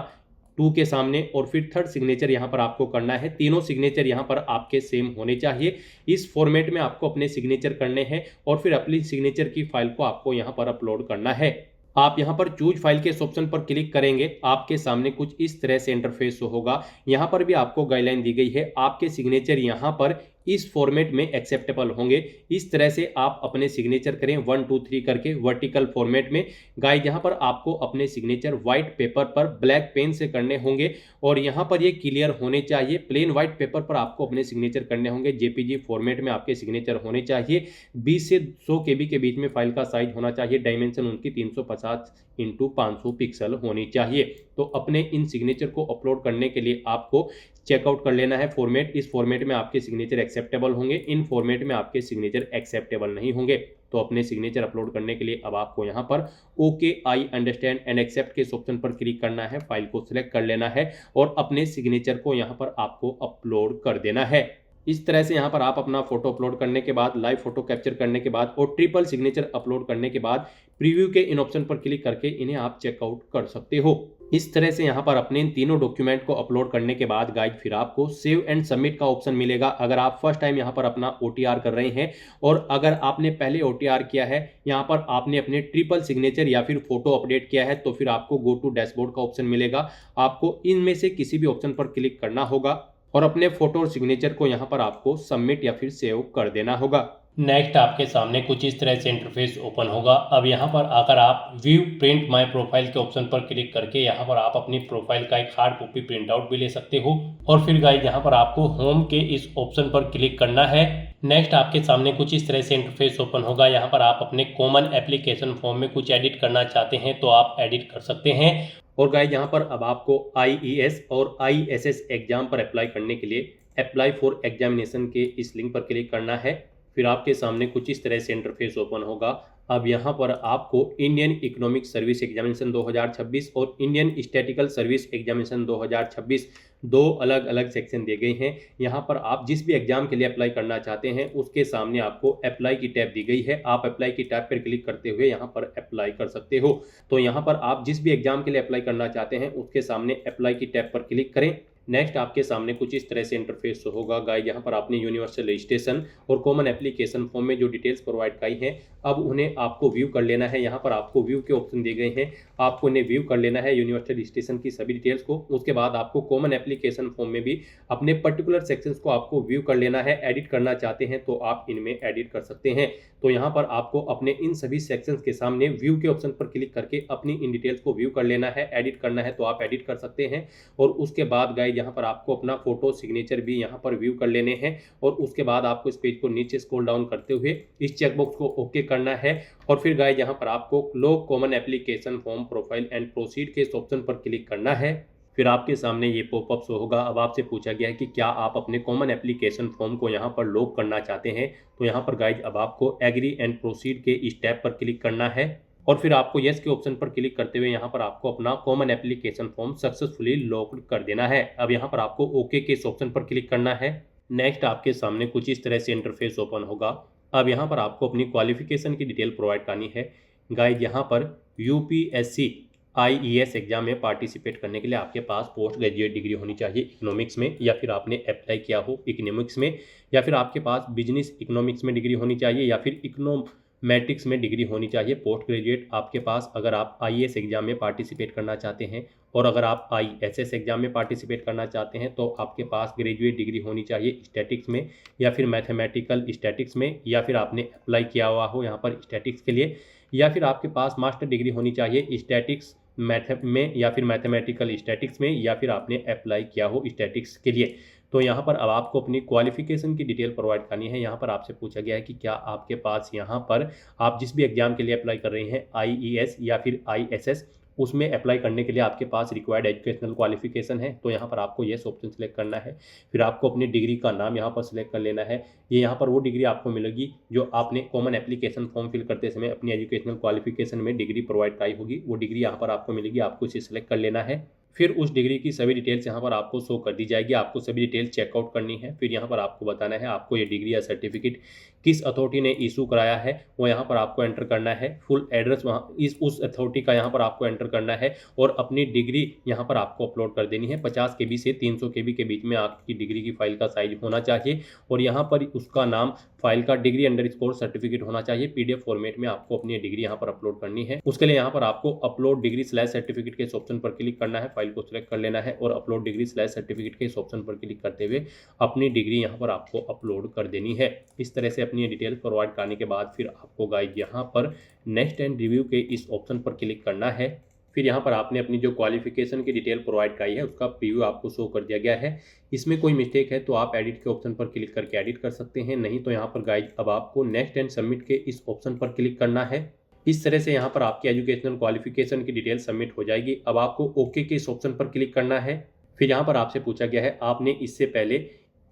2 के सामने और फिर थर्ड सिग्नेचर यहाँ पर आपको करना है। तीनों सिग्नेचर यहाँ पर आपके सेम होने चाहिए। इस फॉर्मेट में आपको अपने सिग्नेचर करने हैं और फिर अपनी सिग्नेचर की फाइल को आपको यहाँ पर अपलोड करना है। आप यहाँ पर चूज फाइल के इस ऑप्शन पर क्लिक करेंगे, आपके सामने कुछ इस तरह से इंटरफेस होगा। यहाँ पर भी आपको गाइडलाइन दी गई है। आपके सिग्नेचर यहाँ पर इस फॉर्मेट में एक्सेप्टेबल होंगे। इस तरह से आप अपने सिग्नेचर करें 1 2 3 करके वर्टिकल फॉर्मेट में। गाइस यहाँ पर आपको अपने सिग्नेचर व्हाइट पेपर पर ब्लैक पेन से करने होंगे और यहाँ पर ये क्लियर होने चाहिए। प्लेन व्हाइट पेपर पर आपको अपने सिग्नेचर करने होंगे। जेपीजी फॉर्मेट में आपके सिग्नेचर होने चाहिए। 20 से 100 केबी के बीच में फाइल का साइज होना चाहिए। डायमेंशन उनकी 350 इंटू 500 पिक्सल होनी चाहिए। तो अपने इन सिग्नेचर को अपलोड करने के लिए आपको चेकआउट कर लेना है फॉर्मेट। इस फॉर्मेट में आपके सिग्नेचर एक्सेप्टेबल होंगे, इन फॉर्मेट में आपके सिग्नेचर एक्सेप्टेबल नहीं होंगे। तो अपने सिग्नेचर अपलोड करने के लिए अब आपको यहाँ पर okay I understand and accept के इस ऑप्शन पर क्लिक करना है, फाइल को सिलेक्ट कर लेना है और अपने सिग्नेचर को यहाँ पर आपको अपलोड कर देना है। इस तरह से यहाँ पर आप अपना फोटो अपलोड करने के बाद, लाइव फोटो कैप्चर करने के बाद और ट्रिपल सिग्नेचर अपलोड करने के बाद प्रीव्यू के इन ऑप्शन पर क्लिक करके इन्हें आप चेकआउट कर सकते हो। इस तरह से यहाँ पर अपने इन तीनों डॉक्यूमेंट को अपलोड करने के बाद गाइज फिर आपको सेव एंड सबमिट का ऑप्शन मिलेगा। अगर आप फर्स्ट टाइम यहाँ पर अपना OTR कर रहे हैं और अगर आपने पहले OTR किया है, यहाँ पर आपने अपने ट्रिपल सिग्नेचर या फिर फोटो अपडेट किया है, तो फिर आपको गो टू डैशबोर्ड का ऑप्शन मिलेगा। आपको इनमें से किसी भी ऑप्शन पर क्लिक करना होगा और अपने फोटो और सिग्नेचर को यहाँ पर आपको सबमिट या फिर सेव कर देना होगा। नेक्स्ट आपके सामने कुछ इस तरह से इंटरफेस ओपन होगा। अब यहाँ पर आकर आप व्यू प्रिंट माय प्रोफाइल के ऑप्शन पर क्लिक करके यहाँ पर आप अपनी प्रोफाइल का एक हार्ड कॉपी प्रिंट आउट भी ले सकते हो। और फिर गाइस यहाँ पर आपको होम के इस ऑप्शन पर क्लिक करना है। नेक्स्ट आपके सामने कुछ इस तरह से इंटरफेस ओपन होगा। यहाँ पर आप अपने कॉमन एप्लीकेशन फॉर्म में कुछ एडिट करना चाहते हैं तो आप एडिट कर सकते हैं। और गाइस यहाँ पर अब आपको IES और ISS एग्जाम पर अप्लाई करने के लिए अप्लाई फॉर एग्जामिनेशन के इस लिंक पर क्लिक करना है। फिर आपके सामने कुछ इस तरह से इंटरफेस ओपन होगा। अब यहाँ पर आपको इंडियन इकोनॉमिक सर्विस एग्जामिनेशन 2026 और इंडियन स्टैटिकल सर्विस एग्जामिनेशन 2026 दो अलग अलग सेक्शन दिए गए हैं। यहाँ पर आप जिस भी एग्जाम के लिए अप्लाई करना चाहते हैं उसके सामने आपको अप्लाई की टैब दी गई है। आप अप्लाई की टैब पर क्लिक करते हुए यहाँ पर अप्लाई कर सकते हो। तो यहाँ पर आप जिस भी एग्जाम के लिए अप्लाई करना चाहते हैं उसके सामने अप्लाई की टैब पर क्लिक करें। नेक्स्ट आपके सामने कुछ इस तरह से इंटरफेस होगा। गाइस यहाँ पर आपने यूनिवर्सल रजिस्ट्रेशन और कॉमन एप्लीकेशन फॉर्म में जो डिटेल्स प्रोवाइड की हैं अब उन्हें आपको व्यू कर लेना है। यहाँ पर आपको व्यू के ऑप्शन दिए गए हैं, आपको इन्हें व्यू कर लेना है यूनिवर्सल रजिस्ट्रेशन की सभी डिटेल्स को। उसके बाद आपको कॉमन एप्लीकेशन फॉर्म में भी अपने पर्टिकुलर सेक्शंस को आपको व्यू कर लेना है। एडिट करना चाहते हैं तो आप इनमें एडिट कर सकते हैं। तो यहाँ पर आपको अपने इन सभी सेक्शंस के सामने व्यू के ऑप्शन पर क्लिक करके अपनी इन डिटेल्स को व्यू कर लेना है। एडिट करना है तो आप एडिट कर सकते हैं। और उसके बाद गाइस यहाँ पर आपको अपना फोटो सिग्नेचर भी यहाँ पर व्यू कर लेने हैं। और उसके बाद आपको इस पेज को नीचे स्क्रॉल डाउन करते हुए इस चेकबॉक्स को ओके करना है। और फिर गाइस यहाँ पर आपको close common application form profile and proceed के इस ऑप्शन पर क्लिक करना है। फिर आपके सामने ये पॉपअप शो होगा। अब आपसे पूछा गया है कि क्या आप अपने कॉमन एप्लीकेशन फॉर्म को यहाँ पर लॉक करना चाहते हैं। तो यहाँ पर गाइस अब आपको एग्री एंड प्रोसीड के इस टैब पर क्लिक करना है और फिर आपको यस के ऑप्शन पर क्लिक करते हुए यहाँ पर आपको अपना common application form successfully locked कर देना है। अब यहाँ पर आपको ओके के इस ऑप्शन पर क्लिक करना है। नेक्स्ट आपके सामने कुछ इस तरह से इंटरफेस ओपन होगा। अब यहाँ पर आपको अपनी क्वालिफिकेशन की डिटेल प्रोवाइड करनी है। गाइस यहाँ पर UPSC IES एग्जाम में पार्टिसिपेट करने के लिए आपके पास पोस्ट ग्रेजुएट डिग्री होनी चाहिए इकोनॉमिक्स में, या फिर आपने अप्लाई किया हो इकोनॉमिक्स में, या फिर आपके पास बिजनेस इकोनॉमिक्स में डिग्री होनी चाहिए, या फिर इकोनॉमेटिक्स में डिग्री होनी चाहिए पोस्ट ग्रेजुएट आपके पास। अगर आप IES एग्जाम में पार्टिसिपेट करना चाहते हैं और अगर आप ISS एग्जाम में पार्टिसिपेट करना चाहते हैं तो आपके पास ग्रेजुएट डिग्री होनी चाहिए स्टैटिक्स में या फिर मैथमेटिकल स्टैटिक्स में, या फिर आपने अप्लाई किया हुआ हो यहाँ पर स्टैटिक्स के लिए, या फिर आपके पास मास्टर डिग्री होनी चाहिए स्टैटिक्स मैथ में या फिर मैथमेटिकल स्टैटिक्स में, या फिर आपने अप्लाई किया हो स्टैटिक्स के लिए। तो यहाँ पर अब आपको अपनी क्वालिफिकेशन की डिटेल प्रोवाइड करनी है। यहाँ पर आपसे पूछा गया है कि क्या आपके पास यहाँ पर आप जिस भी एग्जाम के लिए अप्लाई कर रहे हैं IES या फिर ISS उसमें अप्लाई करने के लिए आपके पास रिक्वायर्ड एजुकेशनल क्वालिफिकेशन है। तो यहाँ पर आपको येस ऑप्शन सेलेक्ट करना है। फिर आपको अपनी डिग्री का नाम यहाँ पर सिलेक्ट कर लेना है। ये यहाँ पर वो डिग्री आपको मिलेगी जो आपने कॉमन एप्लीकेशन फॉर्म फिल करते समय अपनी एजुकेशनल क्वालिफिकेशन में डिग्री प्रोवाइड कराई होगी, वो डिग्री यहाँ पर आपको मिलेगी। आपको इसे सिलेक्ट कर लेना है। फिर उस डिग्री की सभी डिटेल्स यहाँ पर आपको शो कर दी जाएगी। आपको सभी डिटेल्स चेकआउट करनी है। फिर यहाँ पर आपको बताना है आपको ये डिग्री या सर्टिफिकेट किस अथॉरिटी ने इशू कराया है, वो यहाँ पर आपको एंटर करना है। फुल एड्रेस वहाँ उस अथॉरिटी का यहाँ पर आपको एंटर करना है और अपनी डिग्री यहाँ पर आपको अपलोड कर देनी है। 50 KB से 300 KB के बीच में आपकी डिग्री की फाइल का साइज होना चाहिए और यहाँ पर उसका नाम फाइल का डिग्री अंडरस्कोर सर्टिफिकेट होना चाहिए। PDF फॉर्मेट में आपको अपनी डिग्री यहाँ पर अपलोड करनी है। उसके लिए यहाँ पर आपको अपलोड डिग्री / सर्टिफिकेट के ऑप्शन पर क्लिक करना है। फाइल को सिलेक्ट कर लेना है और अपलोड डिग्री स्लैश सर्टिफिकेट के इस ऑप्शन पर क्लिक करते हुए अपनी डिग्री यहाँ पर आपको अपलोड कर देनी है। इस तरह से अपनी डिटेल प्रोवाइड करने के बाद फिर आपको गाइस यहाँ पर नेक्स्ट एंड रिव्यू के इस ऑप्शन पर क्लिक करना है। फिर यहाँ पर आपने अपनी जो क्वालिफिकेशन की डिटेल प्रोवाइड कराई है उसका प्रीव्यू आपको शो कर दिया गया है। इसमें कोई मिस्टेक है तो आप एडिट के ऑप्शन पर क्लिक करके एडिट कर सकते हैं, नहीं तो यहाँ पर गाइस अब आपको नेक्स्ट एंड सबमिट के इस ऑप्शन पर क्लिक करना है। इस तरह से यहाँ पर आपकी एजुकेशनल क्वालिफिकेशन की डिटेल सबमिट हो जाएगी। अब आपको ओके के इस ऑप्शन पर क्लिक करना है। फिर यहाँ पर आपसे पूछा गया है आपने इससे पहले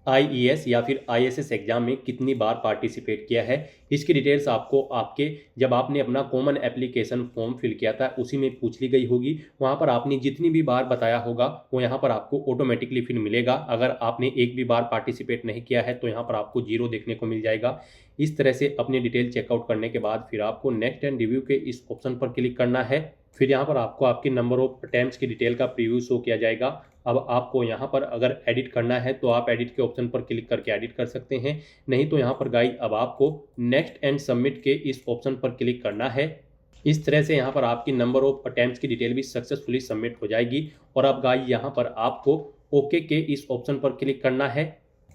आईईएस या फिर आईएसएस एग्जाम में कितनी बार पार्टिसिपेट किया है। इसकी डिटेल्स आपको आपके जब आपने अपना कॉमन एप्लीकेशन फॉर्म फिल किया था उसी में पूछ ली गई होगी। वहाँ पर आपने जितनी भी बार बताया होगा वो यहाँ पर आपको ऑटोमेटिकली फिर मिलेगा। अगर आपने एक भी बार पार्टिसिपेट नहीं किया है तो यहाँ पर आपको 0 देखने को मिल जाएगा। इस तरह से अपनी डिटेल चेकआउट करने के बाद फिर आपको नेक्स्ट एंड रिव्यू के इस ऑप्शन पर क्लिक करना है। फिर यहाँ पर आपको आपकी नंबर ऑफ अटेम्प्ट्स की डिटेल का प्रीव्यू शो किया जाएगा। अब आपको यहाँ पर अगर एडिट करना है तो आप एडिट के ऑप्शन पर क्लिक करके एडिट कर सकते हैं, नहीं तो यहाँ पर गाइस अब आपको नेक्स्ट एंड सबमिट के इस ऑप्शन पर क्लिक करना है। इस तरह से यहाँ पर आपकी नंबर ऑफ अटेम्प्ट्स की डिटेल भी सक्सेसफुली सबमिट हो जाएगी। और अब गाइस यहाँ पर आपको ओके के इस ऑप्शन पर क्लिक करना है।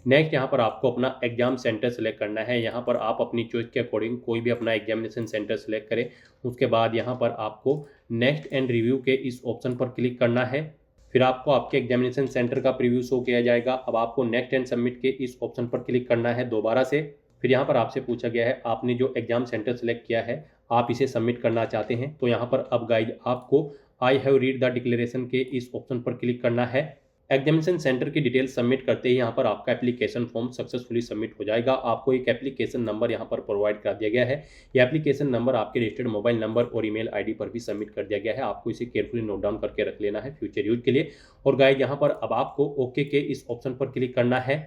नेक्स्ट यहाँ पर आपको अपना एग्जाम सेंटर सेलेक्ट करना है। यहाँ पर आप अपनी चॉइस के अकॉर्डिंग कोई भी अपना एग्जामिनेशन सेंटर सेलेक्ट करें। उसके बाद यहाँ पर आपको नेक्स्ट एंड रिव्यू के इस ऑप्शन पर क्लिक करना है। फिर आपको आपके एग्जामिनेशन सेंटर का प्रीव्यू शो किया जाएगा। अब आपको नेक्स्ट एंड सबमिट के इस ऑप्शन पर क्लिक करना है दोबारा से। फिर यहाँ पर आपसे पूछा गया है आपने जो एग्जाम सेंटर सेलेक्ट किया है आप इसे सबमिट करना चाहते हैं, तो यहाँ पर अब गाइड आपको I have read the declaration के इस ऑप्शन पर क्लिक करना है। एग्जामिनेशन सेंटर की डिटेल सबमिट करते ही यहाँ पर आपका एप्लीकेशन फॉर्म सक्सेसफुली सबमिट हो जाएगा। आपको एक एप्लीकेशन नंबर यहाँ पर प्रोवाइड कर दिया गया है। यह एप्लीकेशन नंबर आपके रजिस्टर्ड मोबाइल नंबर और ईमेल आईडी पर भी सबमिट कर दिया गया है। आपको इसे केयरफुली नोट डाउन करके रख लेना है फ्यूचर यूज के लिए। और गाइस यहाँ पर अब आपको ओके के इस ऑप्शन पर क्लिक करना है।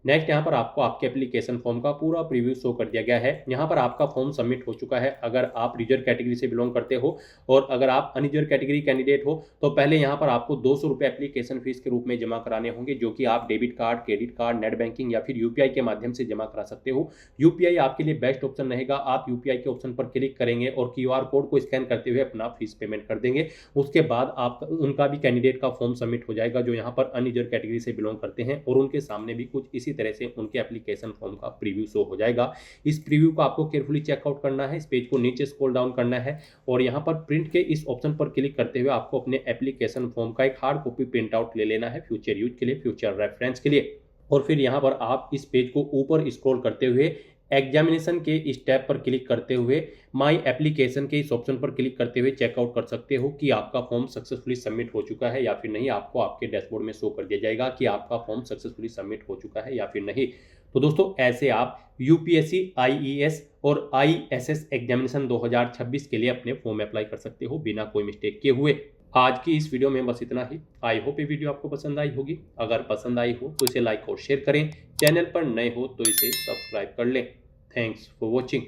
नेक्स्ट यहाँ पर आपको आपके एप्लीकेशन फॉर्म का पूरा प्रीव्यू शो कर दिया गया है। यहाँ पर आपका फॉर्म सबमिट हो चुका है। अगर आप रिजर्व कैटेगरी से बिलोंग करते हो और अगर आप अनरिजर्व कैटेगरी कैंडिडेट हो तो पहले यहाँ पर आपको 200 रुपये एप्लीकेशन फीस के रूप में जमा कराने होंगे, जो कि आप debit card, credit card, net banking या फिर यूपीआई के माध्यम से जमा करा सकते हो। यूपीआई आपके लिए बेस्ट ऑप्शन रहेगा। आप यूपीआई के ऑप्शन पर क्लिक करेंगे और QR कोड को स्कैन करते हुए अपना फीस पेमेंट कर देंगे। उसके बाद आप उनका भी कैंडिडेट का फॉर्म सबमिट हो जाएगा जो यहाँ पर अनरिजर्व कैटेगरी से बिलोंग करते हैं, और उनके सामने भी कुछ इसी तरह से उनके एप्लीकेशन फॉर्म का प्रीव्यू शो हो जाएगा। इस प्रीव्यू को आपको केयरफुली चेकआउट करना है। इस पेज को नीचे स्क्रॉल डाउन करना है और यहाँ पर प्रिंट के इस ऑप्शन पर क्लिक करते हुए आपको अपने एप्लीकेशन फॉर्म का एक हार्ड कॉपी प्रिंट आउट ले लेना है फ्यूचर यूज के लिए, फ्यूचर रेफरेंस के लिए। और फिर यहाँ पर आप इस पेज को ऊपर स्क्रॉल करते हुए एग्जामिनेशन के इस टैब पर क्लिक करते हुए माई एप्लीकेशन के इस ऑप्शन पर क्लिक करते हुए चेकआउट कर सकते हो कि आपका फॉर्म सक्सेसफुली सबमिट हो चुका है या फिर नहीं। आपको आपके डैशबोर्ड में शो कर दिया जाएगा कि आपका फॉर्म सक्सेसफुली सबमिट हो चुका है या फिर नहीं। तो दोस्तों ऐसे आप यूपीएससी, आईईएस और आईएसएस एग्जामिनेशन 2026 के लिए अपने फॉर्म अप्लाई कर सकते हो बिना कोई मिस्टेक किए हुए। आज की इस वीडियो में बस इतना ही। आई होप ये वीडियो आपको पसंद आई होगी। अगर पसंद आई हो तो इसे लाइक और शेयर करें। चैनल पर नए हो तो इसे सब्सक्राइब कर लें। Thanks for watching.